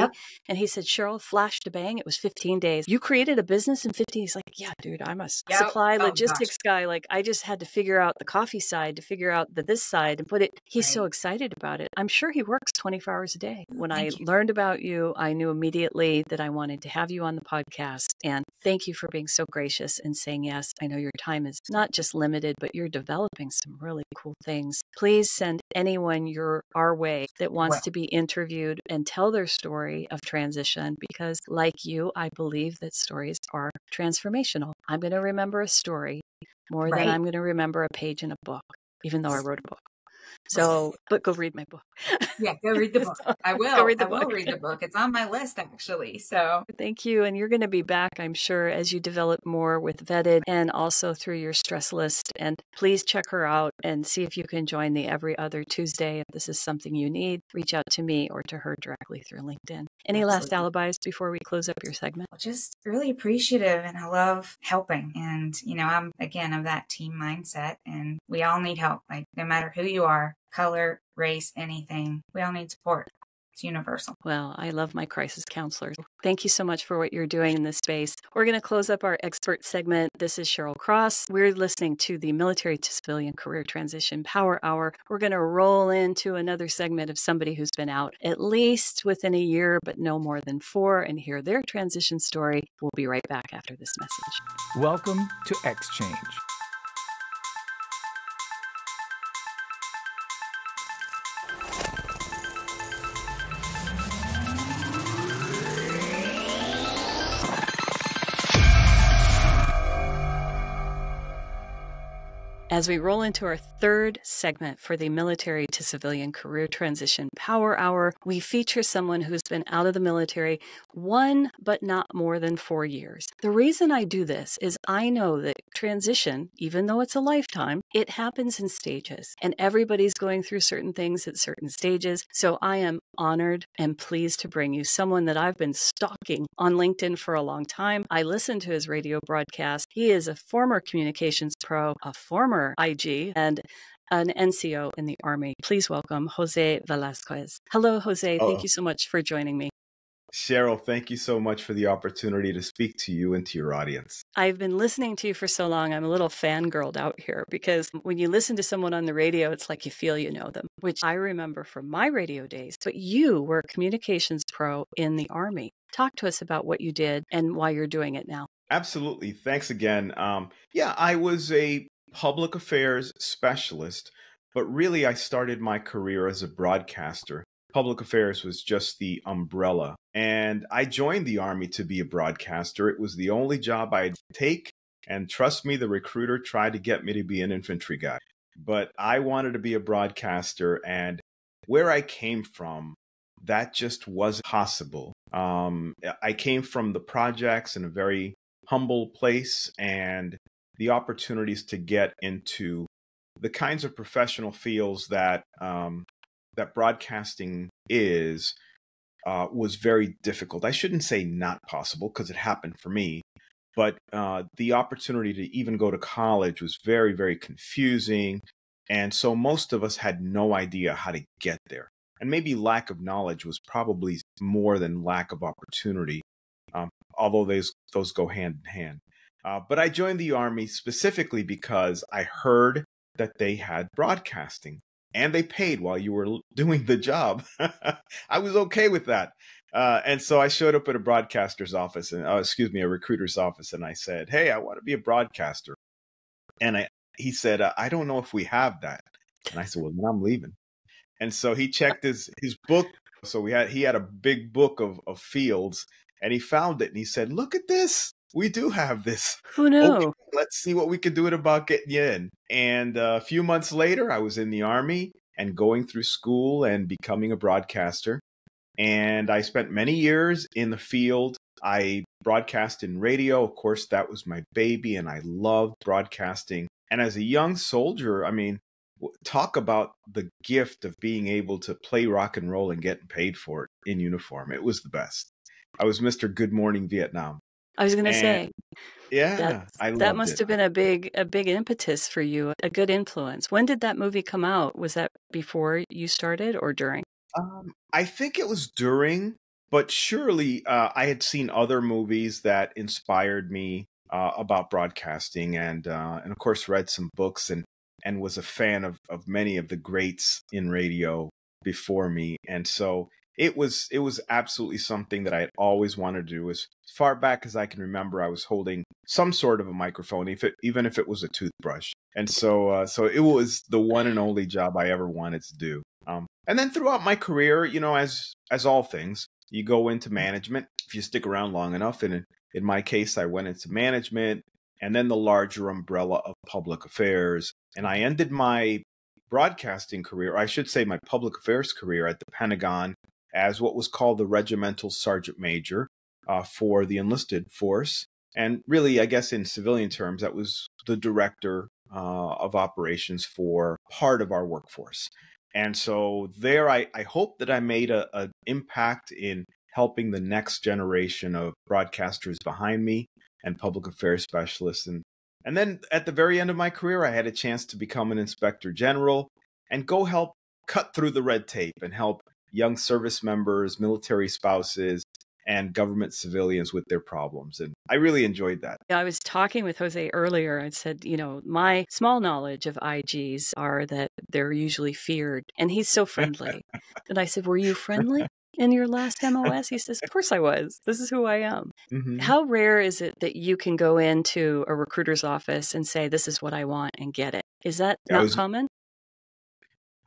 and he said, Cheryl, flash to bang, it was 15 days. You created a business in 15 days. Like, yeah, dude, I'm a supply logistics guy. Like, I just had to figure out the coffee side, to figure out this side and put it. He's so excited about it. I'm sure he works 24 hours a day. When I learned about you, I knew immediately that I wanted to have you on the podcast. And thank you for being so gracious and saying yes. I know your time is not just limited, but you're developing some really cool things. Please send anyone our way that wants to be interviewed and tell their story of transition, because like you, I believe that stories are transformational. I'm going to remember a story more than I'm going to remember a page in a book, even though I wrote a book. So, but go read my book. Yeah, go read the book. I will. Go read the I will read the book. It's on my list, actually. So thank you. And you're going to be back, I'm sure, as you develop more with Vetted and also through your Stressalist. And please check her out and see if you can join the every other Tuesday. If this is something you need, reach out to me or to her directly through LinkedIn. Any last alibis before we close up your segment? Just really appreciative, and I love helping. And, I'm, again, of that team mindset, and we all need help. Like, no matter who you are, color, race, anything, we all need support. It's universal. Well, I love my crisis counselors. Thank you so much for what you're doing in this space. We're going to close up our expert segment. This is Cheryl Cross. We're listening to the Military to Civilian Career Transition Power Hour. We're going to roll into another segment of somebody who's been out at least within a year, but no more than 4, and hear their transition story. We'll be right back after this message. Welcome to Exchange. As we roll into our third segment for the Military to Civilian Career Transition Power Hour, we feature someone who's been out of the military 1, but not more than 4 years. The reason I do this is I know that transition, even though it's a lifetime, it happens in stages, and everybody's going through certain things at certain stages. So I am honored and pleased to bring you someone that I've been stalking on LinkedIn for a long time. I listened to his radio broadcast. He is a former communications pro, a former IG, and an NCO in the Army. Please welcome Jose Velasquez. Hello, Jose. Thank you so much for joining me. Cheryl, thank you so much for the opportunity to speak to you and to your audience. I've been listening to you for so long. I'm a little fangirled out here, because when you listen to someone on the radio, it's like you feel you know them, which I remember from my radio days. But you were a communications pro in the Army. Talk to us about what you did and why you're doing it now. Absolutely. Thanks again. I was a public affairs specialist, but really I started my career as a broadcaster. Public affairs was just the umbrella. And I joined the Army to be a broadcaster. It was the only job I'd take. And trust me, the recruiter tried to get me to be an infantry guy. But I wanted to be a broadcaster. And where I came from, that just wasn't possible. I came from the projects in a very humble place, and the opportunities to get into the kinds of professional fields that that broadcasting was very difficult. I shouldn't say not possible, because it happened for me, but the opportunity to even go to college was very, very confusing. And so most of us had no idea how to get there. And maybe lack of knowledge was probably more than lack of opportunity, although those go hand in hand. But I joined the Army specifically because I heard that they had broadcasting and they paid while you were doing the job. I was okay with that. And so I showed up at a broadcaster's office, and a recruiter's office, and I said, "Hey, I want to be a broadcaster." And he said, "I don't know if we have that." And I said, "Well, then I'm leaving." And so he checked his book. So he had a big book of fields, and he found it, and he said, "Look at this. We do have this. Who knew? Okay, let's see what we can do about getting you in." And a few months later, I was in the Army and going through school and becoming a broadcaster. And I spent many years in the field. I broadcast in radio. Of course, that was my baby, and I loved broadcasting. And as a young soldier, I mean, talk about the gift of being able to play rock and roll and getting paid for it in uniform. It was the best. I was Mr. Good Morning Vietnam. I was going to say, yeah, I loved that must it. have been a big impetus for you, a good influence. When did that movie come out? Was that before you started or during? I think it was during, but surely I had seen other movies that inspired me about broadcasting, and of course read some books and was a fan of many of the greats in radio before me. And so it was absolutely something that I had always wanted to do. As far back as I can remember, I was holding some sort of a microphone, even if it was a toothbrush. And so it was the one and only job I ever wanted to do. And then throughout my career, you know, as all things, you go into management if you stick around long enough. And in my case, I went into management and then the larger umbrella of public affairs. And I ended my broadcasting career, or I should say my public affairs career, at the Pentagon as what was called the Regimental Sergeant Major for the enlisted force. And really, I guess in civilian terms, that was the director of operations for part of our workforce. And so there, I hope that I made an impact in helping the next generation of broadcasters behind me and public affairs specialists. And then at the very end of my career, I had a chance to become an inspector general and go help cut through the red tape and help young service members, military spouses, and government civilians with their problems. And I really enjoyed that. I was talking with Jose earlier. I said, you know, my small knowledge of IGs are that they're usually feared. And he's so friendly. And I said, were you friendly in your last MOS? He says, of course I was. This is who I am. Mm-hmm. How rare is it that you can go into a recruiter's office and say, this is what I want, and get it? Is that not common?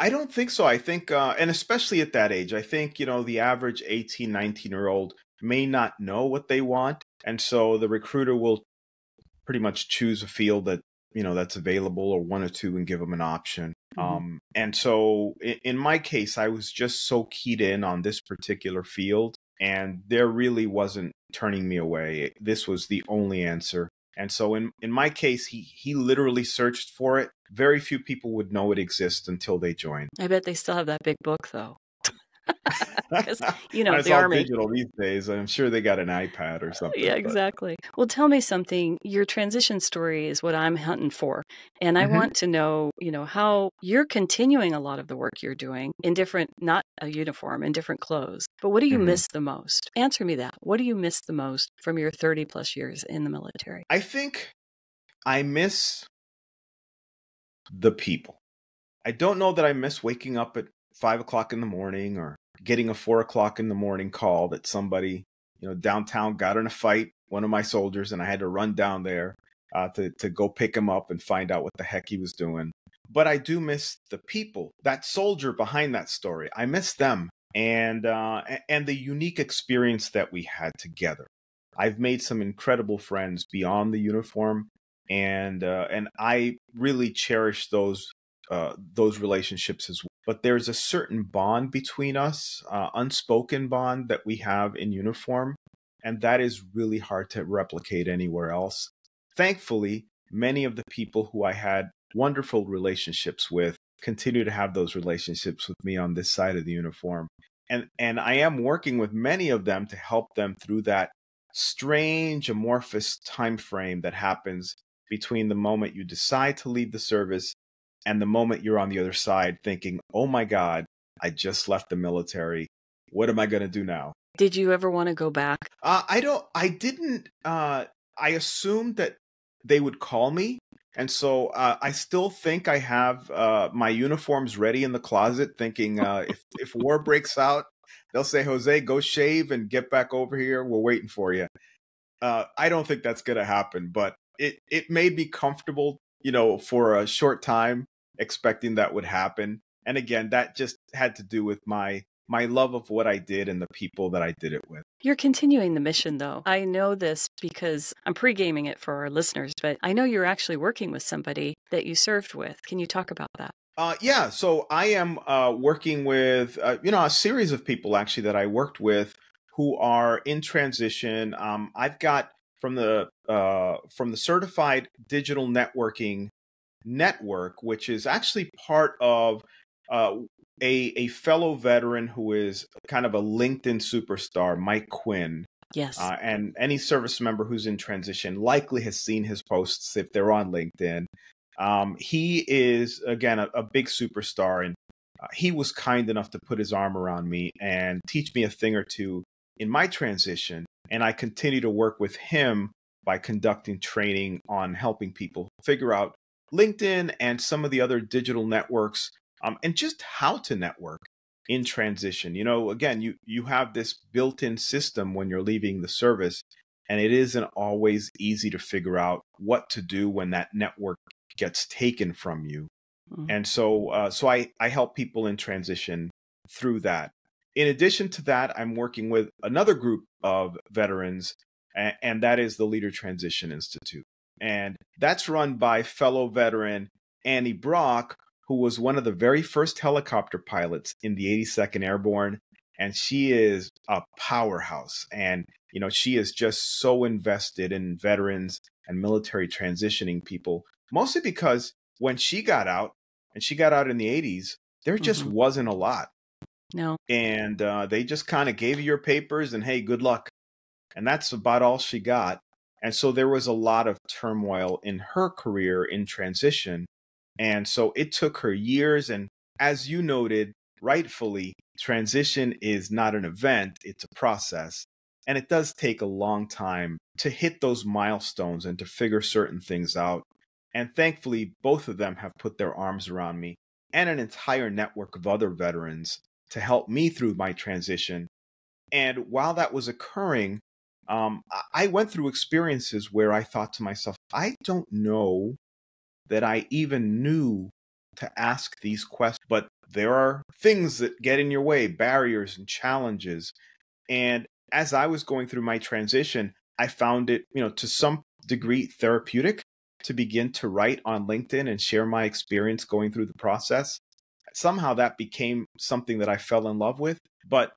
I don't think so. I think, and especially at that age, I think, you know, the average 18, 19-year-old may not know what they want. And so the recruiter will pretty much choose a field that, you know, that's available, or one or two, and give them an option. Mm-hmm. And so in my case, I was just so keyed in on this particular field, and there really wasn't turning me away. This was the only answer. And so in my case, he literally searched for it. Very few people would know it exists until they join. I bet they still have that big book, though. Because, you know, it's the all Army. digital these days. I'm sure they got an iPad or something. Yeah, exactly. Well, tell me something. Your transition story is what I'm hunting for. And I want to know, you know, how you're continuing a lot of the work you're doing in different, not a uniform, in different clothes. But what do you miss the most? Answer me that. What do you miss the most from your 30 plus years in the military? I think I miss the people. I don't know that I miss waking up at 5 o'clock in the morning, or getting a 4 o'clock in the morning call that somebody, you know, downtown got in a fight, one of my soldiers, and I had to run down there to go pick him up and find out what the heck he was doing. But I do miss the people, that soldier behind that story. I miss them and the unique experience that we had together. I've made some incredible friends beyond the uniform, and I really cherish those relationships as well. But there's a certain bond between us, unspoken bond that we have in uniform, and that is really hard to replicate anywhere else. Thankfully, many of the people who I had wonderful relationships with continue to have those relationships with me on this side of the uniform. And I am working with many of them to help them through that strange, amorphous time frame that happens between the moment you decide to leave the service and the moment you're on the other side thinking, oh my God, I just left the military. What am I going to do now? Did you ever want to go back? I didn't. I assumed that they would call me. And so I still think I have my uniforms ready in the closet, thinking if war breaks out, they'll say, Jose, go shave and get back over here. We're waiting for you. I don't think that's going to happen, but it made me comfortable, for a short time, expecting that would happen. And again, that just had to do with my love of what I did and the people that I did it with. You're continuing the mission, though. I know this because I'm pre-gaming it for our listeners, but I know you're actually working with somebody that you served with. Can you talk about that? Yeah, so I am working with, a series of people actually that I worked with who are in transition. I've got from the Certified Digital Networking Network, which is actually part of a fellow veteran who is kind of a LinkedIn superstar, Mike Quinn. Yes. And any service member who's in transition likely has seen his posts if they're on LinkedIn. He is, again, a big superstar, and he was kind enough to put his arm around me and teach me a thing or two in my transition. And I continue to work with him by conducting training on helping people figure out LinkedIn and some of the other digital networks, and just how to network in transition. Again, you have this built-in system when you're leaving the service, and it isn't always easy to figure out what to do when that network gets taken from you. Mm-hmm. And so I help people in transition through that. In addition to that, I'm working with another group of veterans, and that is the Leader Transition Institute. And that's run by fellow veteran Annie Brock, who was one of the very first helicopter pilots in the 82nd Airborne. And she is a powerhouse. And, she is just so invested in veterans and military transitioning people, mostly because when she got out, and she got out in the 80s, there just wasn't a lot. No. And they just kind of gave you your papers and, hey, good luck. And that's about all she got. And so there was a lot of turmoil in her career in transition. And so it took her years. And as you noted, rightfully, transition is not an event, it's a process. And it does take a long time to hit those milestones and to figure certain things out. And thankfully, both of them have put their arms around me and an entire network of other veterans to help me through my transition. And while that was occurring, I went through experiences where I thought to myself, I don't know that I even knew to ask these questions, but there are things that get in your way, barriers and challenges. And as I was going through my transition, I found it, to some degree therapeutic to begin to write on LinkedIn and share my experience going through the process. Somehow that became something that I fell in love with, but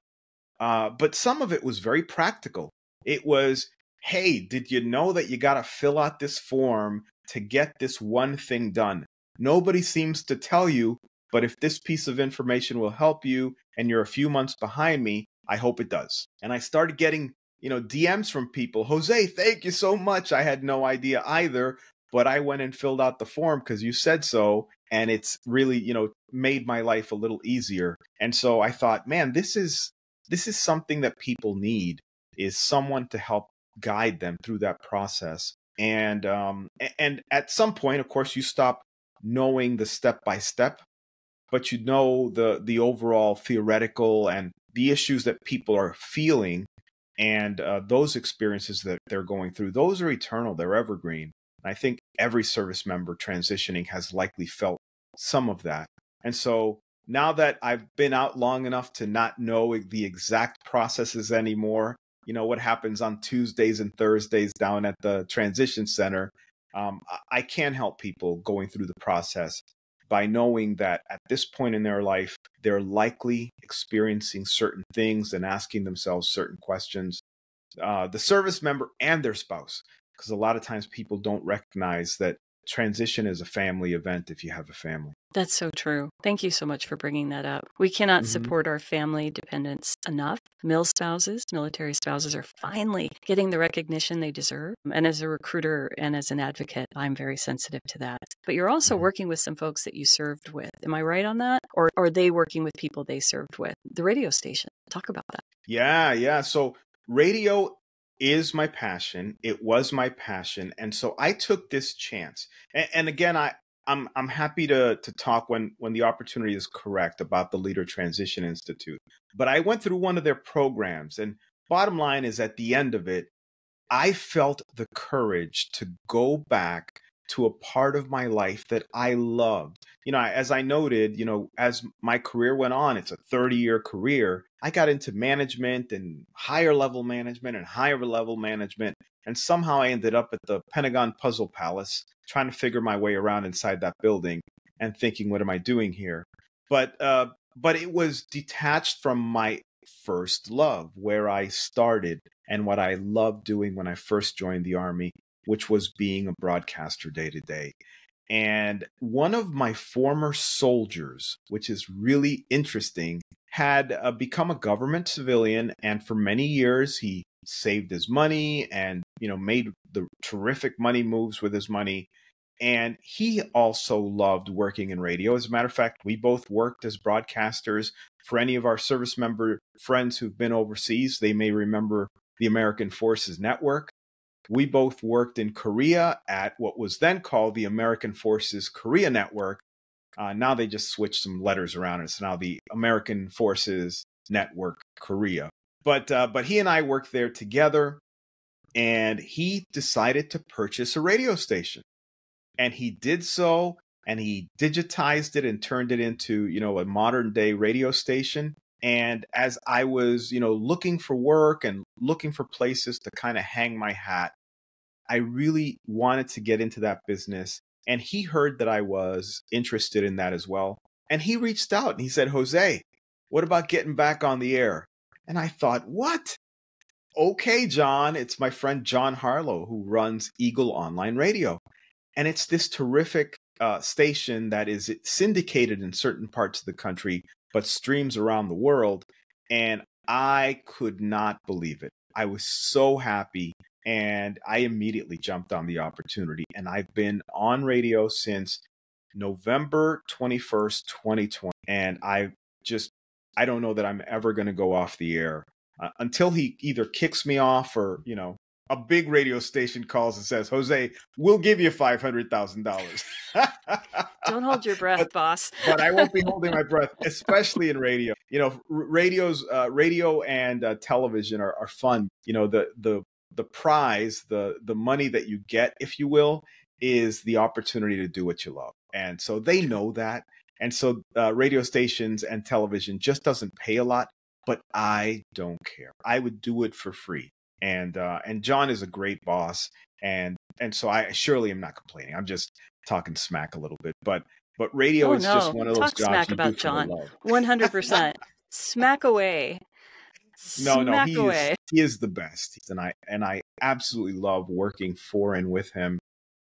some of it was very practical. It was, hey, did you know that you got to fill out this form to get this one thing done? Nobody seems to tell you, but if this piece of information will help you and you're a few months behind me, I hope it does. And I started getting, DMs from people. Jose, thank you so much. I had no idea either, but I went and filled out the form because you said so. And it's really, made my life a little easier. And so I thought, man, this is something that people need, is someone to help guide them through that process. And at some point, of course, you stop knowing the step-by-step, but you know the overall theoretical and the issues that people are feeling, and those experiences that they're going through, those are eternal, they're evergreen. And I think every service member transitioning has likely felt some of that. And so now that I've been out long enough to not know the exact processes anymore, what happens on Tuesdays and Thursdays down at the transition center, I can help people going through the process by knowing that at this point in their life, they're likely experiencing certain things and asking themselves certain questions, the service member and their spouse, because a lot of times people don't recognize that transition is a family event if you have a family. That's so true. Thank you so much for bringing that up. We cannot support our family dependents enough. Military spouses are finally getting the recognition they deserve. And as a recruiter and as an advocate, I'm very sensitive to that. But you're also working with some folks that you served with. Am I right on that? Or are they working with people they served with? The radio station. Talk about that. Yeah. So radio is my passion. It was my passion. And so I took this chance. And again, I'm happy to talk when the opportunity is correct about the Leader Transition Institute. But I went through one of their programs, and bottom line is at the end of it, I felt the courage to go back to a part of my life that I loved. As I noted, as my career went on, it's a 30-year career. I got into management and higher level management and higher level management. And somehow I ended up at the Pentagon Puzzle Palace trying to figure my way around inside that building and thinking, what am I doing here? But it was detached from my first love, where I started and what I loved doing when I first joined the Army, which was being a broadcaster day to day. And one of my former soldiers, which is really interesting, had become a government civilian. And for many years, he saved his money and, made the terrific money moves with his money. And he also loved working in radio. As a matter of fact, we both worked as broadcasters. For any of our service member friends who've been overseas, they may remember the American Forces Network. We both worked in Korea at what was then called the American Forces Korea Network. Now they just switched some letters around. It's now the American Forces Network Korea. But he and I worked there together, and he decided to purchase a radio station. And he did so, and he digitized it and turned it into, a modern day radio station. And as I was, looking for work and looking for places to kind of hang my hat, I really wanted to get into that business. And he heard that I was interested in that as well. And he reached out and he said, Jose, what about getting back on the air? And I thought, what? Okay, John, it's my friend John Harlow who runs Eagle Online Radio. And it's this terrific station that is syndicated in certain parts of the country, but streams around the world. And I could not believe it. I was so happy. And I immediately jumped on the opportunity. And I've been on radio since November 21st, 2020. And I don't know that I'm ever going to go off the air until he either kicks me off or, a big radio station calls and says, Jose, we'll give you $500,000. Don't hold your breath, boss. But I won't be holding my breath, especially in radio. Radio and television are fun. The prize, the money that you get, if you will, is the opportunity to do what you love. And so they know that. And so radio stations and television just doesn't pay a lot, but I don't care. I would do it for free. And John is a great boss. And so I surely am not complaining. I'm just talking smack a little bit, but radio is just one of those Talk jobs smack you about do for John. love. 100%. Smack away. No, he is the best. And I absolutely love working for and with him,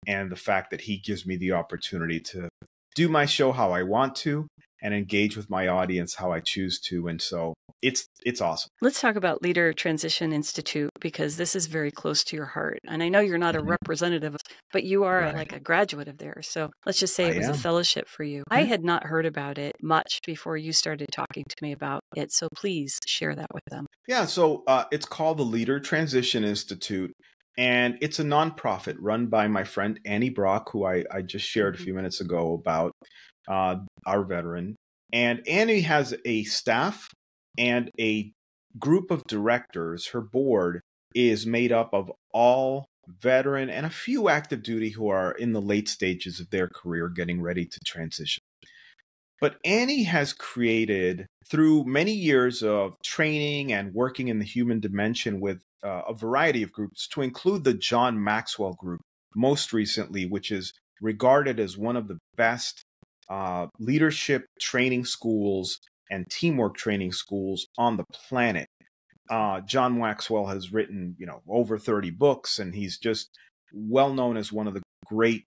and the fact that he gives me the opportunity to do my show how I want to and engage with my audience how I choose to. And so it's awesome. Let's talk about Leader Transition Institute, because this is very close to your heart. And I know you're not a representative, but you are like a graduate of theirs. So let's just say it was a fellowship for you. I had not heard about it much before you started talking to me about it. So please share that with them. Yeah, so it's called the Leader Transition Institute. And it's a nonprofit run by my friend Annie Brock, who I just shared a few minutes ago about, our veteran. And Annie has a staff and a group of directors. Her board is made up of all veteran and a few active duty who are in the late stages of their career getting ready to transition. But Annie has created, through many years of training and working in the human dimension with a variety of groups, to include the John Maxwell Group, most recently, which is regarded as one of the best leadership training schools and teamwork training schools on the planet. John Maxwell has written, over 30 books, and he's just well known as one of the great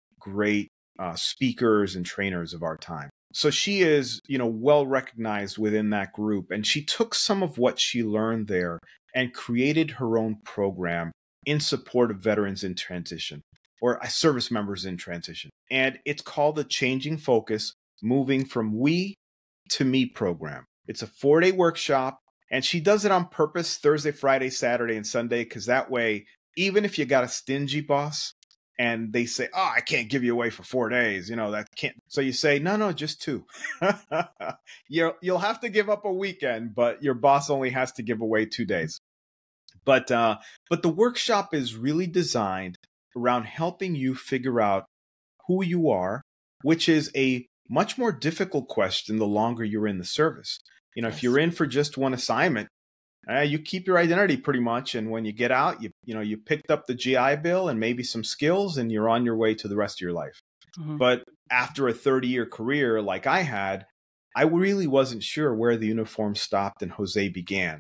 speakers and trainers of our time. So she is, well recognized within that group. And she took some of what she learned there and created her own program in support of veterans in transition, or service members in transition. And it's called the Changing Focus, Moving from We to Me program. It's a 4-day workshop. And she does it on purpose Thursday, Friday, Saturday, and Sunday, because that way, even if you got a stingy boss and they say, oh, I can't give you away for 4 days, that can't. So you say, no, just 2. You'll have to give up a weekend, but your boss only has to give away 2 days. But the workshop is really designed around helping you figure out who you are, which is a much more difficult question the longer you're in the service. Yes. If you're in for just one assignment, you keep your identity pretty much. And when you get out, you picked up the GI Bill and maybe some skills, and you're on your way to the rest of your life. Mm-hmm. But after a 30-year career like I had, I really wasn't sure where the uniform stopped and Jose began.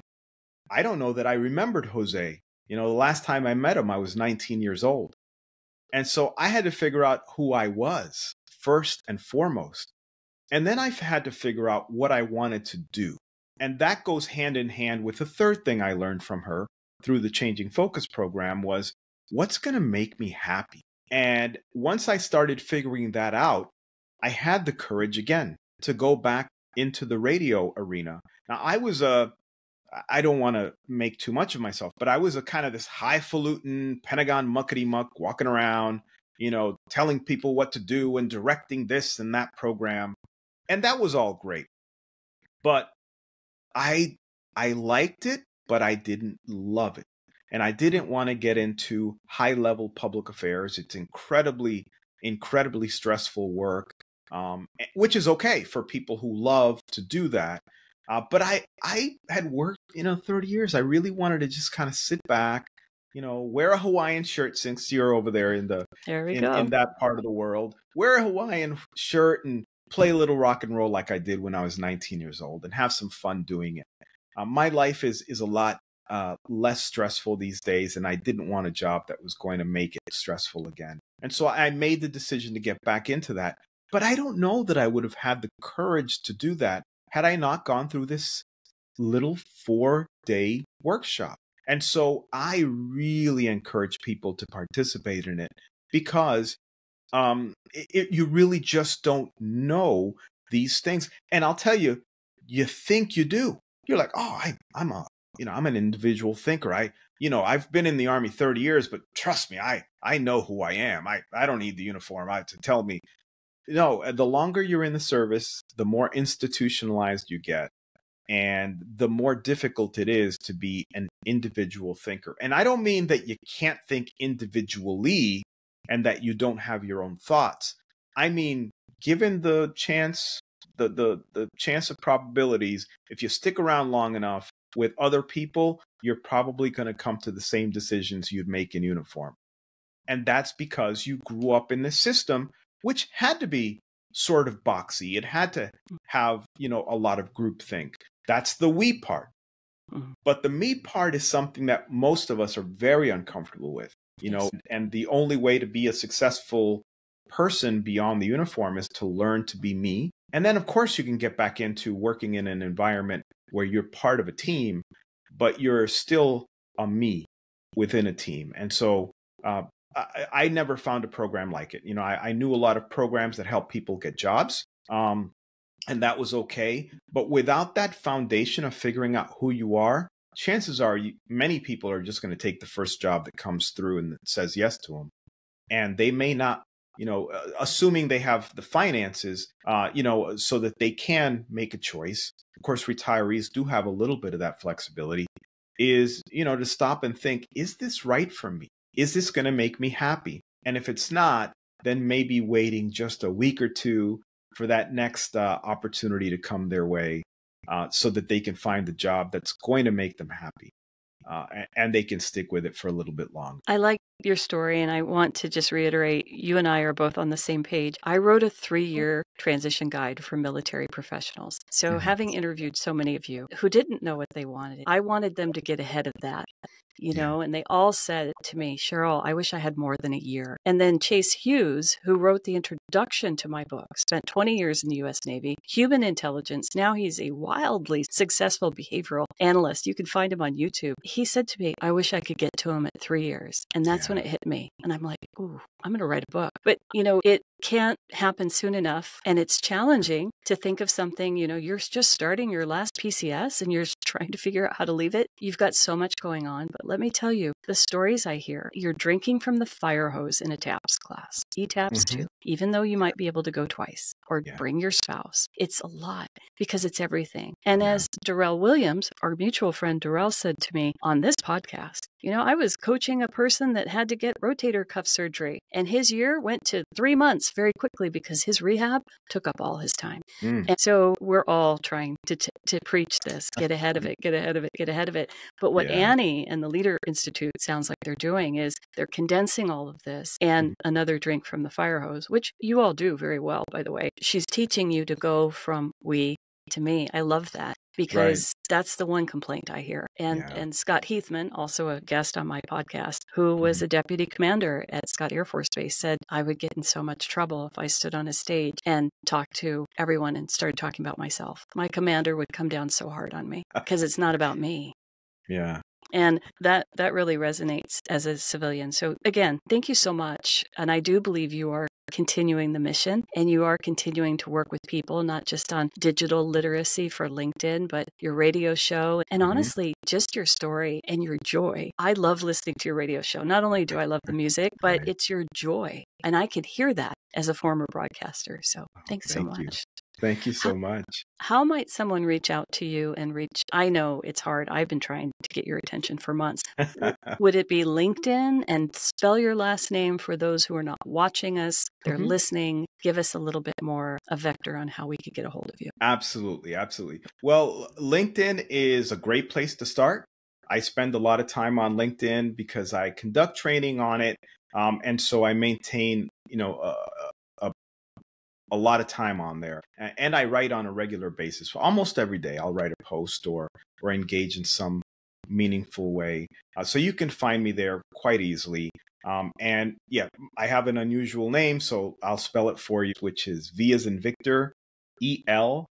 I don't know that I remembered Jose. The last time I met him, I was 19 years old. And so I had to figure out who I was first and foremost. And then I've had to figure out what I wanted to do. And that goes hand in hand with the third thing I learned from her through the Changing Focus program was, what's going to make me happy? And once I started figuring that out, I had the courage again to go back into the radio arena. Now, I don't want to make too much of myself, but I was a kind of this highfalutin Pentagon muckety-muck walking around, telling people what to do and directing this and that program. And that was all great. But I liked it, but I didn't love it. And I didn't want to get into high-level public affairs. It's incredibly, incredibly stressful work, which is okay for people who love to do that. But I had worked, 30 years. I really wanted to just kind of sit back, wear a Hawaiian shirt since you're over there in that part of the world, wear a Hawaiian shirt and play a little rock and roll like I did when I was 19 years old and have some fun doing it. My life is a lot less stressful these days, and I didn't want a job that was going to make it stressful again. And so I made the decision to get back into that. But I don't know that I would have had the courage to do that had I not gone through this little 4-day workshop. And so I really encourage people to participate in it because you really just don't know these things. And I'll tell you, you think you do. You're like, oh, I'm an individual thinker. I've been in the Army 30 years, but trust me, I know who I am. I don't need the uniform to tell me. No, the longer you're in the service, the more institutionalized you get, and the more difficult it is to be an individual thinker. And I don't mean that you can't think individually and that you don't have your own thoughts. I mean, given the chance, the chance of probabilities, if you stick around long enough with other people, you're probably going to come to the same decisions you'd make in uniform. And that's because you grew up in this system, which had to be sort of boxy. It had to have, a lot of groupthink. That's the we part. Mm-hmm. But the me part is something that most of us are very uncomfortable with, and the only way to be a successful person beyond the uniform is to learn to be me. And then, of course, you can get back into working in an environment where you're part of a team, but you're still a me within a team. And so, I never found a program like it. I knew a lot of programs that help people get jobs, and that was okay. But without that foundation of figuring out who you are, chances are many people are just going to take the first job that comes through and that says yes to them. And they may not, assuming they have the finances, so that they can make a choice. Of course, retirees do have a little bit of that flexibility, is, to stop and think, is this right for me? Is this going to make me happy? And if it's not, then maybe waiting just a week or two for that next opportunity to come their way so that they can find the job that's going to make them happy. And they can stick with it for a little bit longer. I like your story, and I want to just reiterate, you and I are both on the same page. I wrote a 3-year transition guide for military professionals. So having interviewed so many of you who didn't know what they wanted, I wanted them to get ahead of that. And they all said to me, Cheryl, I wish I had more than a year. And then Chase Hughes, who wrote the introduction to my book, spent 20 years in the U.S. Navy, human intelligence. Now he's a wildly successful behavioral analyst. You can find him on YouTube. He said to me, I wish I could get to him at 3 years. And that's when it hit me. And I'm like, ooh, I'm going to write a book. But, can't happen soon enough. And it's challenging to think of something, you're just starting your last PCS and you're trying to figure out how to leave it. You've got so much going on. But let me tell you, the stories I hear, you're drinking from the fire hose in a TAPS class, ETAPS too, even though you might be able to go twice or bring your spouse. It's a lot because it's everything. And as Darrell Williams, our mutual friend Darrell, said to me on this podcast, I was coaching a person that had to get rotator cuff surgery, and his year went to 3 months very quickly because his rehab took up all his time. And so we're all trying to preach this, get ahead of it, get ahead of it, get ahead of it. But what Annie and the Leader Institute sounds like they're doing is they're condensing all of this and another drink from the fire hose, which you all do very well, by the way. She's teaching you to go from we to me. I love that. Because that's the one complaint I hear. And Scott Heathman, also a guest on my podcast, who was a deputy commander at Scott Air Force Base, said I would get in so much trouble if I stood on a stage and talked to everyone and started talking about myself. My commander would come down so hard on me because it's not about me. Yeah. And that really resonates as a civilian. So again, thank you so much. And I do believe you are continuing the mission and you are continuing to work with people, not just on digital literacy for LinkedIn, but your radio show. And honestly, just your story and your joy. I love listening to your radio show. Not only do I love the music, but it's your joy. And I could hear that as a former broadcaster. So thanks so much. Thank you so much. How might someone reach out to you and I know it's hard. I've been trying to get your attention for months. Would it be LinkedIn? And spell your last name for those who are not watching us. They're listening. Give us a little bit more a vector on how we could get a hold of you. Absolutely. Absolutely. Well, LinkedIn is a great place to start. I spend a lot of time on LinkedIn because I conduct training on it. And so I maintain, a lot of time on there, and I write on a regular basis. Almost every day I'll write a post or engage in some meaningful way. So you can find me there quite easily. And I have an unusual name, so I'll spell it for you, which is V as in Victor, ELAZQUEZ.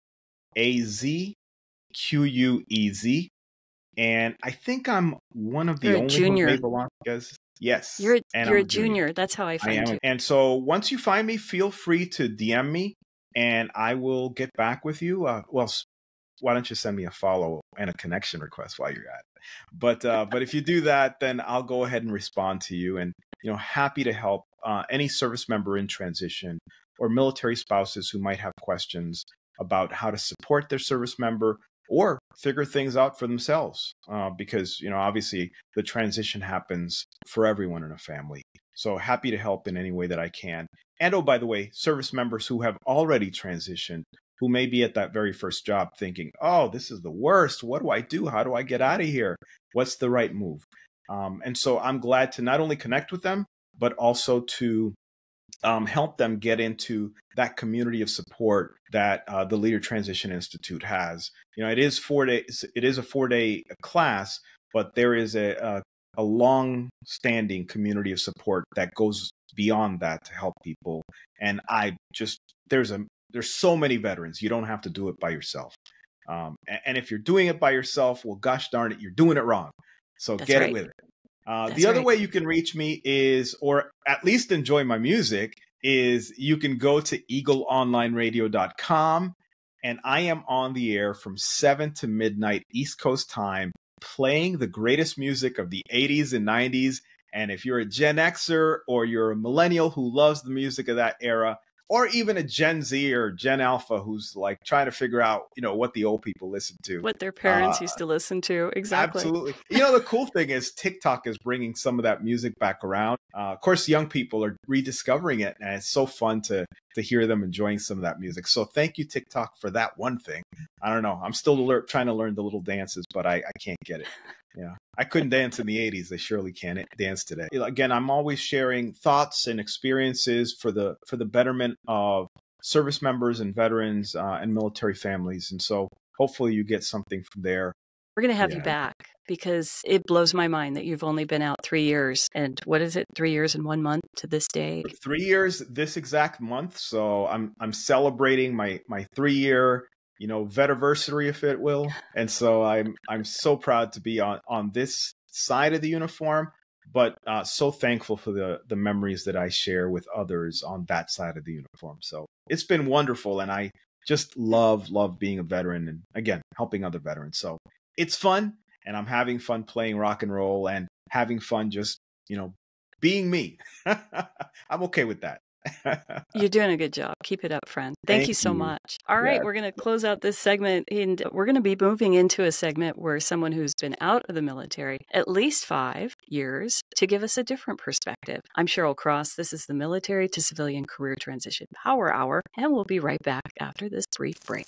And I think I'm one of the only junior. who belong. Yes. You're a junior. That's how I find you. And so once you find me, feel free to DM me and I will get back with you. Why don't you send me a follow and a connection request while you're at it? But if you do that, then I'll go ahead and respond to you, and happy to help any service member in transition or military spouses who might have questions about how to support their service member or figure things out for themselves, because, obviously the transition happens for everyone in a family. So happy to help in any way that I can. And oh, by the way, service members who have already transitioned, who may be at that very first job thinking, oh, this is the worst. What do I do? How do I get out of here? What's the right move? And so I'm glad to not only connect with them, but also to help them get into that community of support that the Leader Transition Institute has. It is 4 days. It is a 4-day class, but there is a long-standing community of support that goes beyond that to help people. And there's so many veterans. You don't have to do it by yourself. And if you're doing it by yourself, well, gosh darn it, you're doing it wrong. So get it with it. The other way you can reach me is, or at least enjoy my music, is you can go to eagleonlineradio.com, and I am on the air from 7 to midnight East Coast time, playing the greatest music of the 80s and 90s. And if you're a Gen Xer or you're a millennial who loves the music of that era, or even a Gen Z or Gen Alpha who's like trying to figure out, what the old people listen to. What their parents used to listen to. Exactly. Absolutely. The cool thing is TikTok is bringing some of that music back around. Of course, young people are rediscovering it, and it's so fun to hear them enjoying some of that music. So thank you, TikTok, for that one thing. I don't know. I'm still trying to learn the little dances, but I can't get it. Yeah, I couldn't dance in the 80s. I surely can't dance today. Again, I'm always sharing thoughts and experiences for the betterment of service members and veterans and military families. And so hopefully you get something from there. We're going to have you back because it blows my mind that you've only been out 3 years. And what is it? 3 years and 1 month to this day? 3 years this exact month. So I'm celebrating my 3-year vetiversary, if it will. And so I'm so proud to be on this side of the uniform, but so thankful for the memories that I share with others on that side of the uniform. So it's been wonderful. And I just love being a veteran and, again, helping other veterans. So it's fun, and I'm having fun playing rock and roll and having fun just, being me. I'm okay with that. You're doing a good job. Keep it up, friend. Thank you so much. All right, we're going to close out this segment, and we're going to be moving into a segment where someone who's been out of the military at least 5 years to give us a different perspective. I'm Cheryl Cross. This is the Military to Civilian Career Transition Power Hour, and we'll be right back after this brief break.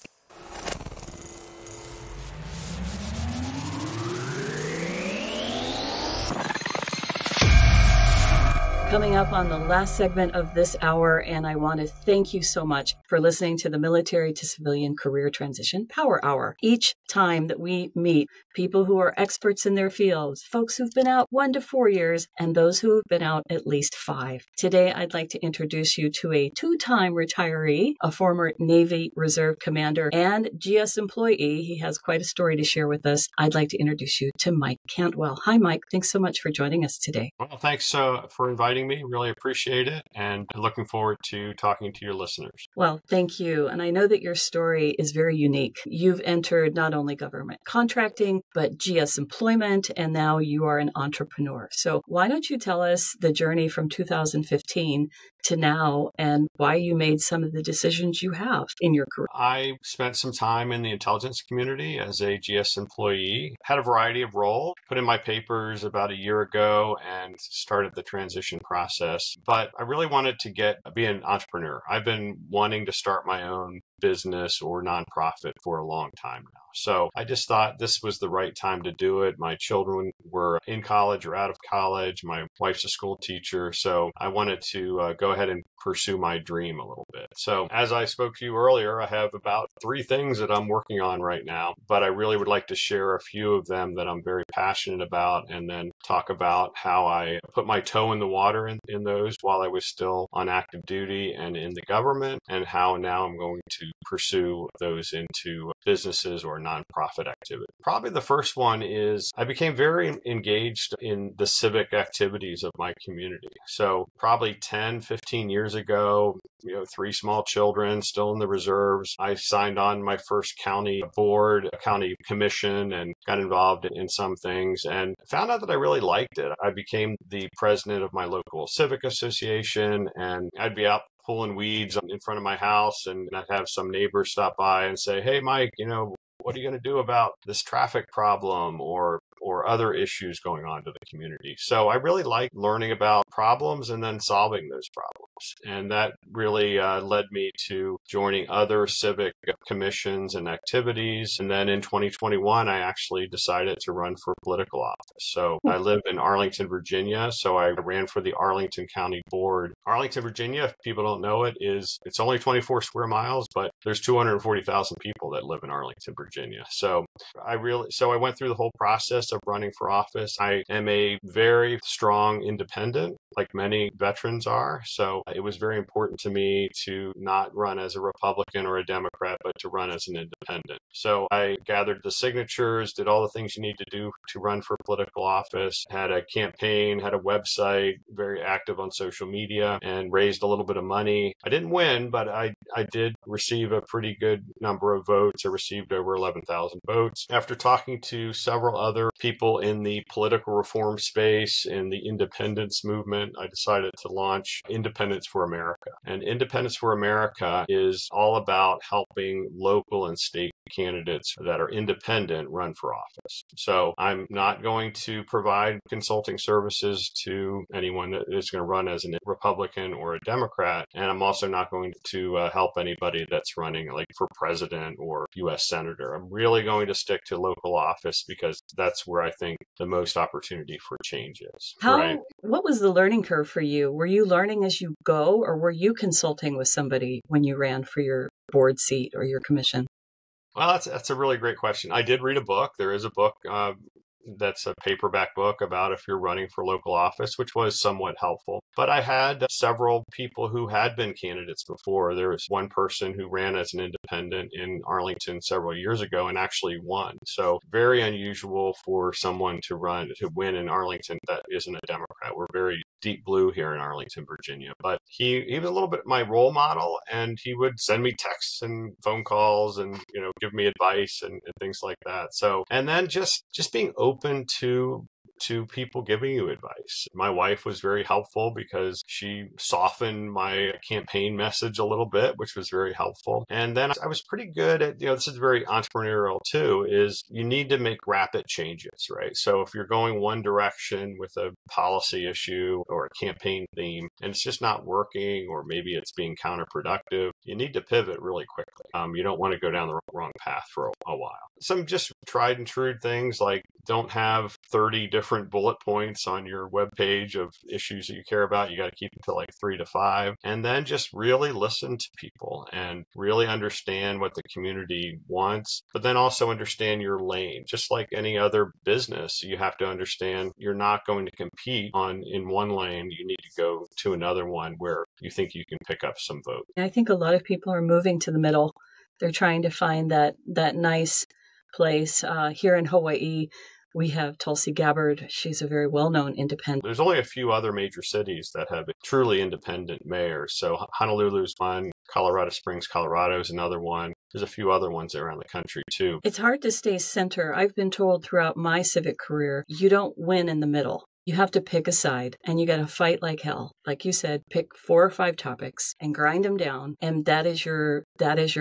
Coming up on the last segment of this hour, and I want to thank you so much for listening to the Military to Civilian Career Transition Power Hour. Each time that we meet people who are experts in their fields, folks who've been out 1 to 4 years, and those who have been out at least 5. Today, I'd like to introduce you to a 2-time retiree, a former Navy Reserve commander, and GS employee. He has quite a story to share with us. I'd like to introduce you to Mike Cantwell. Hi, Mike. Thanks so much for joining us today. Well, thanks for inviting me. Really appreciate it, and looking forward to talking to your listeners. Well, thank you. And I know that your story is very unique. You've entered not only government contracting, but GS employment, and now you are an entrepreneur. So why don't you tell us the journey from 2015 to now and why you made some of the decisions you have in your career? I spent some time in the intelligence community as a GS employee, had a variety of roles, put in my papers about a year ago and started the transition process. But I really wanted to be an entrepreneur. I've been wanting to start my own business or nonprofit for a long time now. So I just thought this was the right time to do it. My children were in college or out of college. My wife's a school teacher. So I wanted to go ahead and pursue my dream a little bit. So as I spoke to you earlier, I have about 3 things that I'm working on right now, but I really would like to share a few of them that I'm very passionate about, and then talk about how I put my toe in the water in those while I was still on active duty and in the government, and how now I'm going to pursue those into businesses or nonprofit activity. Probably the first one is I became very engaged in the civic activities of my community. So probably 10, 15 years ago, 3 small children still in the reserves, I signed on my first county board, a county commission, and got involved in some things and found out that I really liked it. I became the president of my local civic association, and I'd be out pulling weeds in front of my house, and I'd have some neighbors stop by and say, "Hey, Mike, what are you going to do about this traffic problem or other issues going on to the community?" So I really like learning about problems and then solving those problems. And that really led me to joining other civic commissions and activities. And then in 2021, I actually decided to run for political office. So I live in Arlington, Virginia. So I ran for the Arlington County Board. Arlington, Virginia, if people don't know it, it's only 24 square miles, but there's 240,000 people that live in Arlington, Virginia. So I went through the whole process of running for office. I am a very strong independent, like many veterans are. So it was very important to me to not run as a Republican or a Democrat, but to run as an independent. So I gathered the signatures, did all the things you need to do to run for political office, had a campaign, had a website, very active on social media, and raised a little bit of money. I didn't win, but I did receive a pretty good number of votes. I received over 11,000 votes. After talking to several other people in the political reform space, in the independence movement, I decided to launch Independence for America. And Independence for America is all about helping local and state candidates that are independent run for office. So I'm not going to provide consulting services to anyone that is going to run as a Republican or a Democrat. And I'm also not going to help anybody that's running like for president or U.S. senator. I'm really going to stick to local office because that's where I think the most opportunity for change is. What was the learning curve for you? Were you learning as you go, or were you consulting with somebody when you ran for your board seat or your commission? Well, that's a really great question. I did read a book. There is a book that's a paperback book about if you're running for local office, which was somewhat helpful. But I had several people who had been candidates before. There was one person who ran as an independent in Arlington several years ago and actually won. So very unusual for someone to win in Arlington that isn't a Democrat. We're very deep blue here in Arlington, Virginia. But he was a little bit my role model, and he would send me texts and phone calls and, give me advice and things like that. So, and then just being open to people giving you advice. My wife was very helpful because she softened my campaign message a little bit, which was very helpful. And then I was pretty good at, this is very entrepreneurial too, is you need to make rapid changes, right? So if you're going one direction with a policy issue or a campaign theme and it's just not working, or maybe it's being counterproductive, you need to pivot really quickly. You don't want to go down the wrong path for a while. Some just tried and true things like don't have 30 different bullet points on your webpage of issues that you care about. You got to keep it to like 3 to 5. And then just really listen to people and really understand what the community wants, but then also understand your lane. Just like any other business, you have to understand you're not going to compete in one lane. You need to go to another one where you think you can pick up some votes. I think a lot of people are moving to the middle. They're trying to find that nice place. Here in Hawaii, we have Tulsi Gabbard. She's a very well-known independent. There's only a few other major cities that have truly independent mayors. So Honolulu's one, Colorado Springs, Colorado is another one. There's a few other ones around the country too. It's hard to stay center. I've been told throughout my civic career, you don't win in the middle. You have to pick a side, and you got to fight like hell. Like you said, pick 4 or 5 topics and grind them down, and that is your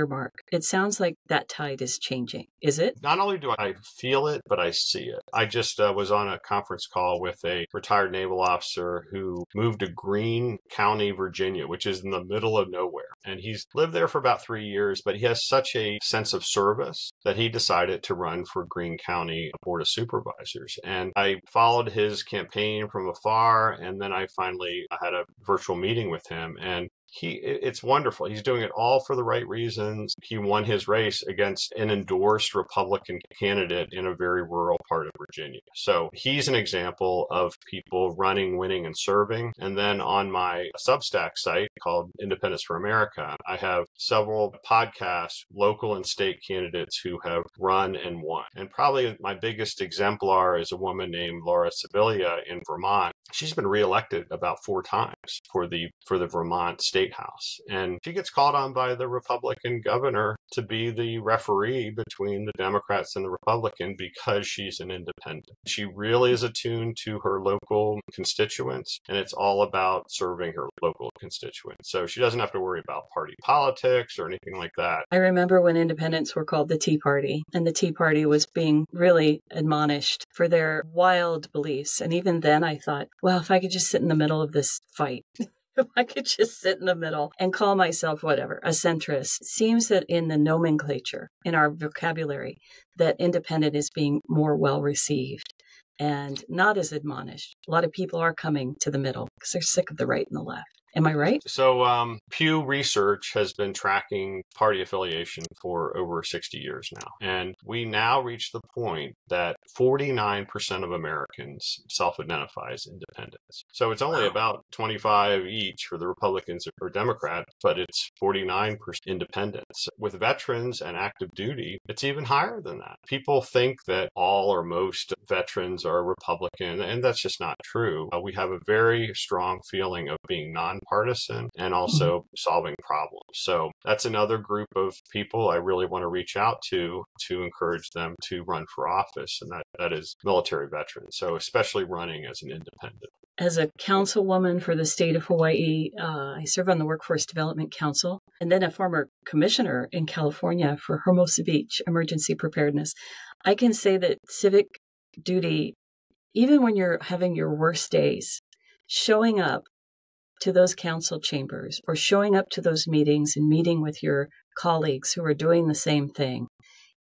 mark. It sounds like that tide is changing. Is it? Not only do I feel it, but I see it. I just was on a conference call with a retired naval officer who moved to Greene County, Virginia, which is in the middle of nowhere. And he's lived there for about 3 years, but he has such a sense of service that he decided to run for Greene County Board of Supervisors. And I followed his campaign from afar, and then I had a virtual meeting with him, and it's wonderful. He's doing it all for the right reasons. He won his race against an endorsed Republican candidate in a very rural part of Virginia. So he's an example of people running, winning, and serving. And then on my Substack site called Independence for America, I have several podcasts, local and state candidates who have run and won. And probably my biggest exemplar is a woman named Laura Sibilia in Vermont. She's been reelected about 4 times for the Vermont State House. And she gets called on by the Republican governor to be the referee between the Democrats and the Republican because she's an independent. She really is attuned to her local constituents, and it's all about serving her local constituents. So she doesn't have to worry about party politics or anything like that. I remember when independents were called the Tea Party, and the Tea Party was being really admonished for their wild beliefs. And even then I thought, well, if I could just sit in the middle of this fight, if I could just sit in the middle and call myself whatever, a centrist. It seems that in the nomenclature, in our vocabulary, that independent is being more well received and not as admonished. A lot of people are coming to the middle because they're sick of the right and the left. Am I right? So Pew Research has been tracking party affiliation for over 60 years now. And we now reach the point that 49% of Americans self-identify as independents. So it's only about 25 each for the Republicans or Democrats, but it's 49% independents. With veterans and active duty, it's even higher than that. People think that all or most veterans are Republican, and that's just not true. We have a very strong feeling of being nonpartisan and also solving problems. So that's another group of people I really want to reach out to encourage them to run for office, and that is military veterans. So especially running as an independent. As a councilwoman for the state of Hawaii, I serve on the Workforce Development Council, and then a former commissioner in California for Hermosa Beach Emergency Preparedness. I can say that civic duty, even when you're having your worst days, showing up to those council chambers or showing up to those meetings and meeting with your colleagues who are doing the same thing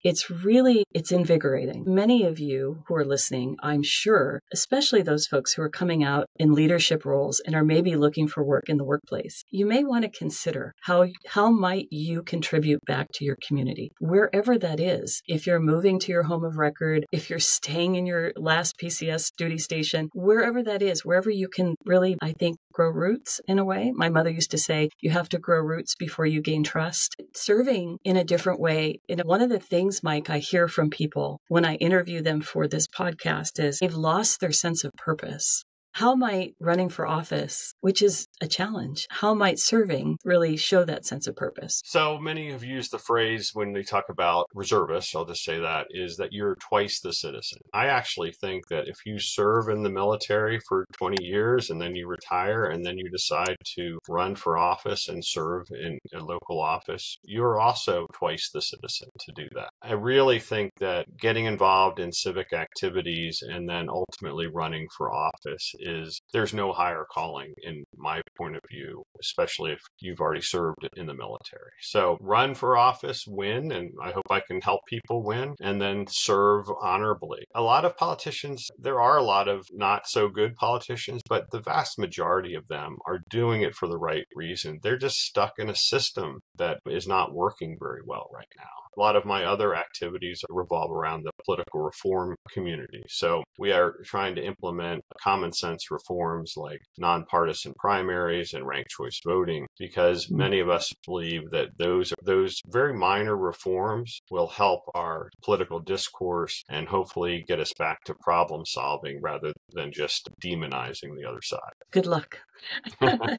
it's invigorating. Many of you who are listening, I'm sure, especially those folks who are coming out in leadership roles and are maybe looking for work in the workplace, you may want to consider how might you contribute back to your community, wherever that is. If you're moving to your home of record, if you're staying in your last PCS duty station, wherever that is, wherever you can really, I think, grow roots in a way. My mother used to say, you have to grow roots before you gain trust. Serving in a different way. And one of the things, Mike, I hear from people when I interview them for this podcast is they've lost their sense of purpose. How might running for office, which is a challenge, how might serving really show that sense of purpose? So many have used the phrase when they talk about reservists, I'll just say that, is that you're twice the citizen. I actually think that if you serve in the military for 20 years and then you retire and then you decide to run for office and serve in a local office, you're also twice the citizen to do that. I really think that getting involved in civic activities and then ultimately running for office there's no higher calling in my point of view, especially if you've already served in the military. So run for office, win, and I hope I can help people win, and then serve honorably. A lot of politicians, there are a lot of not so good politicians, but the vast majority of them are doing it for the right reason. They're just stuck in a system that is not working very well right now. A lot of my other activities revolve around the political reform community. So we are trying to implement common sense reforms like nonpartisan primaries and ranked choice voting, because many of us believe that those very minor reforms will help our political discourse and hopefully get us back to problem solving rather than just demonizing the other side. Good luck.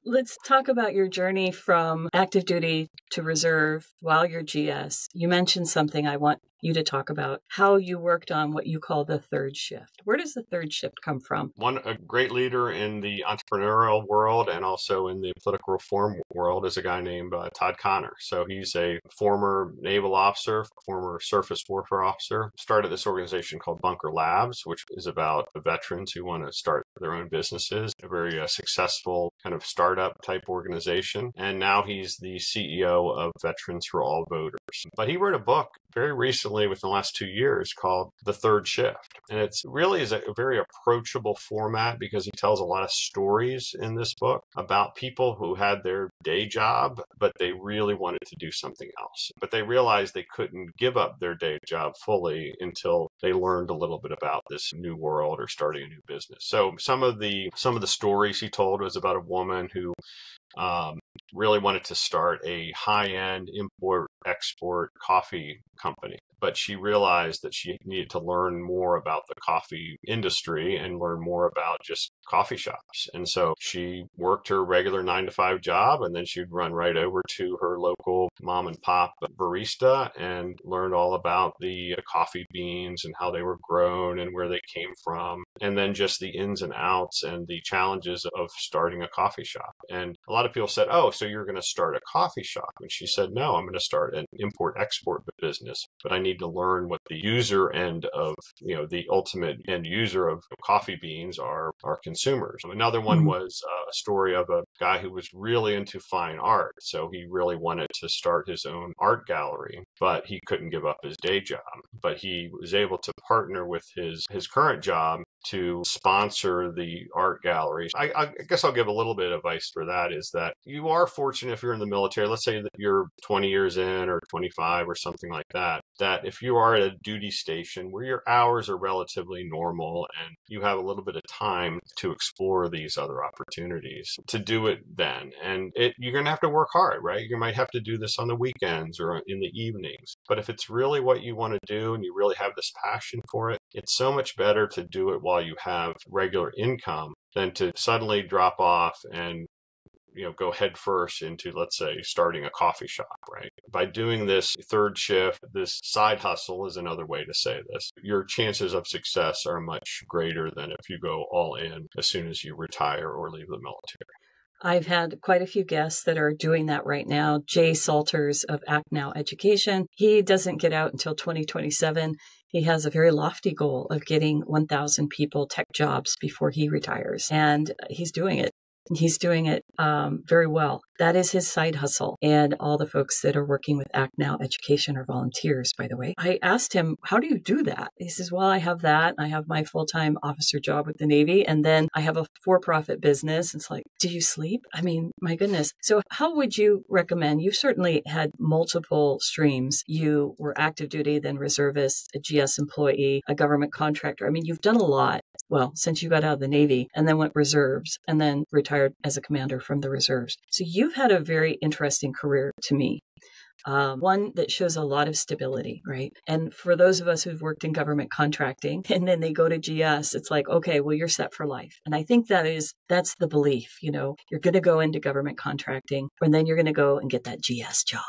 Let's talk about your journey from active duty to reserve while you're GS. You mentioned something I want you to talk about, how you worked on what you call the third shift. Where does the third shift come from? A great leader in the entrepreneurial world and also in the political reform world is a guy named Todd Connor. So he's a former naval officer, former surface warfare officer, started this organization called Bunker Labs, which is about veterans who want to start their own businesses, a very successful kind of startup type organization. And now he's the CEO of Veterans for All Voters. But he wrote a book very recently within the last 2 years called The Third Shift. And it's really is a very approachable format because he tells a lot of stories in this book about people who had their day job, but they really wanted to do something else. But they realized they couldn't give up their day job fully until they learned a little bit about this new world or starting a new business. So some of the stories he told was about a woman who really wanted to start a high-end import-export coffee company. But she realized that she needed to learn more about the coffee industry and learn more about just coffee shops. And so she worked her regular 9-to-5 job, and then she'd run right over to her local mom and pop barista and learned all about the coffee beans and how they were grown and where they came from. And then just the ins and outs and the challenges of starting a coffee shop. And a lot of people said, oh, so you're going to start a coffee shop. And she said, no, I'm going to start an import-export business, but I need to learn what the user end of, the ultimate end user of coffee beans are consumers. Another one was a story of a guy who was really into fine art. So he really wanted to start his own art gallery, but he couldn't give up his day job. But he was able to partner with his current job to sponsor the art galleries. I guess I'll give a little bit of advice for that is that you are fortunate if you're in the military, let's say that you're 20 years in or 25 or something like that if you are at a duty station where your hours are relatively normal and you have a little bit of time to explore these other opportunities, to do it then. And you're going to have to work hard, right? You might have to do this on the weekends or in the evenings. But if it's really what you want to do and you really have this passion for it, it's so much better to do it while you have regular income than to suddenly drop off and go headfirst into, let's say, starting a coffee shop, right? By doing this third shift, this side hustle is another way to say this, your chances of success are much greater than if you go all in as soon as you retire or leave the military. I've had quite a few guests that are doing that right now. Jay Salters of Act Now Education, he doesn't get out until 2027. He has a very lofty goal of getting 1,000 people tech jobs before he retires, and he's doing it. He's doing it very well. That is his side hustle. And all the folks that are working with Act Now Education are volunteers, by the way. I asked him, how do you do that? He says, well, I have that. I have my full-time officer job with the Navy, and then I have a for-profit business. It's like, do you sleep? I mean, my goodness. So how would you recommend? You've certainly had multiple streams. You were active duty, then reservist, a GS employee, a government contractor. I mean, you've done a lot. Well, since you got out of the Navy and then went reserves and then retired as a commander from the reserves. So you've had a very interesting career to me. One that shows a lot of stability, right? And for those of us who've worked in government contracting and then they go to GS, it's like, okay, well, you're set for life. And I think that's the belief, you're going to go into government contracting and then you're going to go and get that GS job.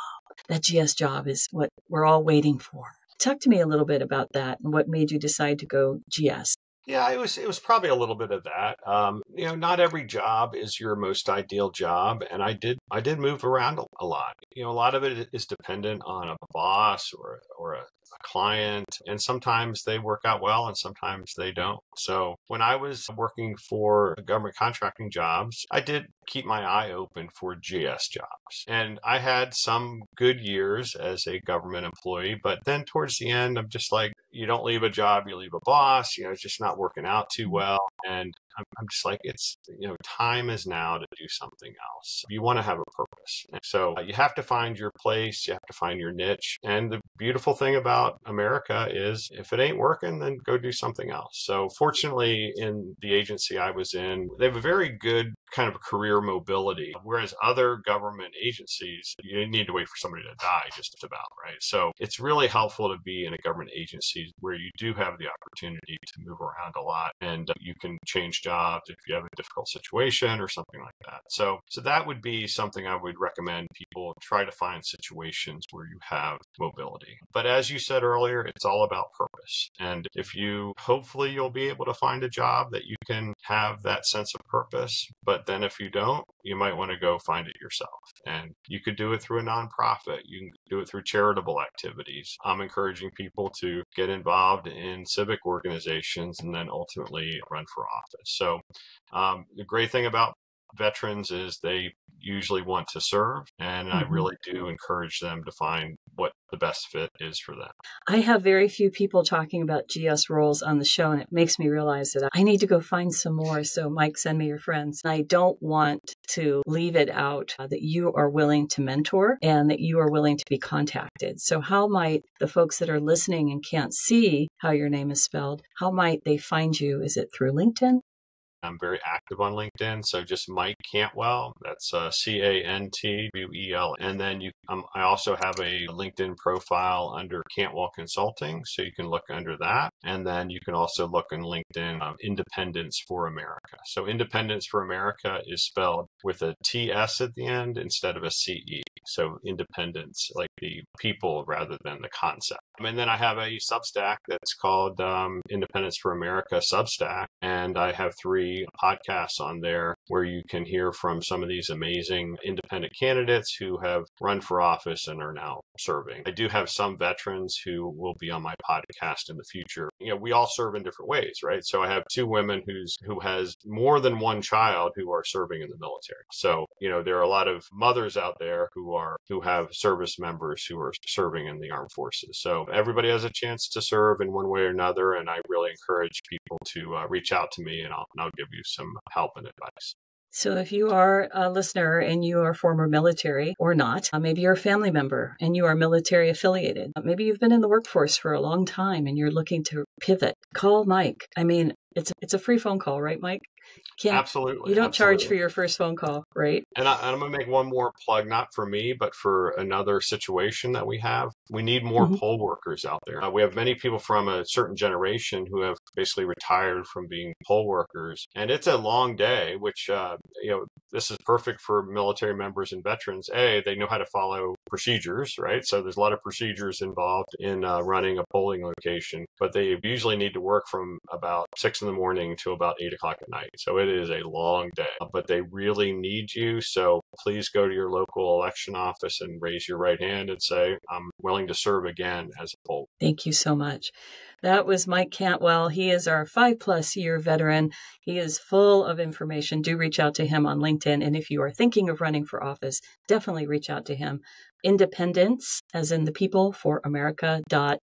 That GS job is what we're all waiting for. Talk to me a little bit about that and what made you decide to go GS. Yeah, it was probably a little bit of that. Not every job is your most ideal job, and I did move around a lot. A lot of it is dependent on a boss or a client, and sometimes they work out well and sometimes they don't. So when I was working for government contracting jobs, I did keep my eye open for GS jobs. And I had some good years as a government employee, but then towards the end, I'm just like, you don't leave a job, you leave a boss, it's just not working out too well. And I'm just like, it's, time is now to do something else. You want to have a purpose. And so you have to find your place. You have to find your niche. And the beautiful thing about America is if it ain't working, then go do something else. So fortunately, in the agency I was in, they have a very good kind of career mobility, whereas other government agencies, you need to wait for somebody to die just about, right? So it's really helpful to be in a government agency where you do have the opportunity to move around a lot and you can change jobs if you have a difficult situation or something like that. So that would be something I would recommend people try to find situations where you have mobility. But as you said earlier, it's all about purpose. And if hopefully you'll be able to find a job that you can have that sense of purpose. But then if you don't, you might want to go find it yourself. And you could do it through a nonprofit. You can do it through charitable activities. I'm encouraging people to get involved in civic organizations and then ultimately run for office. So the great thing about veterans is they usually want to serve, and I really do encourage them to find what the best fit is for them. I have very few people talking about GS roles on the show, and it makes me realize that I need to go find some more. So Mike, send me your friends. I don't want to leave it out that you are willing to mentor and that you are willing to be contacted. So how might the folks that are listening and can't see how your name is spelled, how might they find you? Is it through LinkedIn? I'm very active on LinkedIn, so just Mike Cantwell. That's Cantwell. And then I also have a LinkedIn profile under Cantwell Consulting, so you can look under that. And then you can also look in LinkedIn Independence for America. So Independence for America is spelled with a TS at the end instead of a CE. So independence, like the people rather than the concept. And then I have a Substack that's called Independence for America Substack. And I have 3 podcasts on there where you can hear from some of these amazing independent candidates who have run for office and are now serving. I do have some veterans who will be on my podcast in the future. We all serve in different ways, right? So I have 2 women who has more than 1 child who are serving in the military. So, there are a lot of mothers out there who have service members who are serving in the armed forces. So everybody has a chance to serve in one way or another. And I really encourage people to reach out to me and I'll give you some help and advice. So if you are a listener and you are former military or not, maybe you're a family member and you are military affiliated, maybe you've been in the workforce for a long time and you're looking to pivot, call Mike. I mean, it's a free phone call, right, Mike? Absolutely. You don't charge for your first phone call, right? And I'm going to make one more plug, not for me, but for another situation that we have. We need more poll workers out there. We have many people from a certain generation who have basically retired from being poll workers. And it's a long day, which, this is perfect for military members and veterans. They know how to follow procedures, right? So there's a lot of procedures involved in running a polling location, but they usually need to work from about 6 in the morning to about 8 o'clock at night. So it is a long day, but they really need you. So please go to your local election office and raise your right hand and say, I'm willing to serve again as a poll. Thank you so much. That was Mike Cantwell. He is our 5+ year veteran. He is full of information. Do reach out to him on LinkedIn. And if you are thinking of running for office, definitely reach out to him. Independence, as in the people for America.org.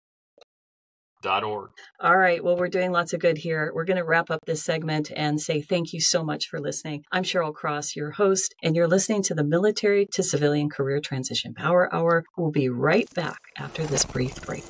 All right. Well, we're doing lots of good here. We're going to wrap up this segment and say thank you so much for listening. I'm Cheryl Cross, your host, and you're listening to the Military to Civilian Career Transition Power Hour. We'll be right back after this brief break.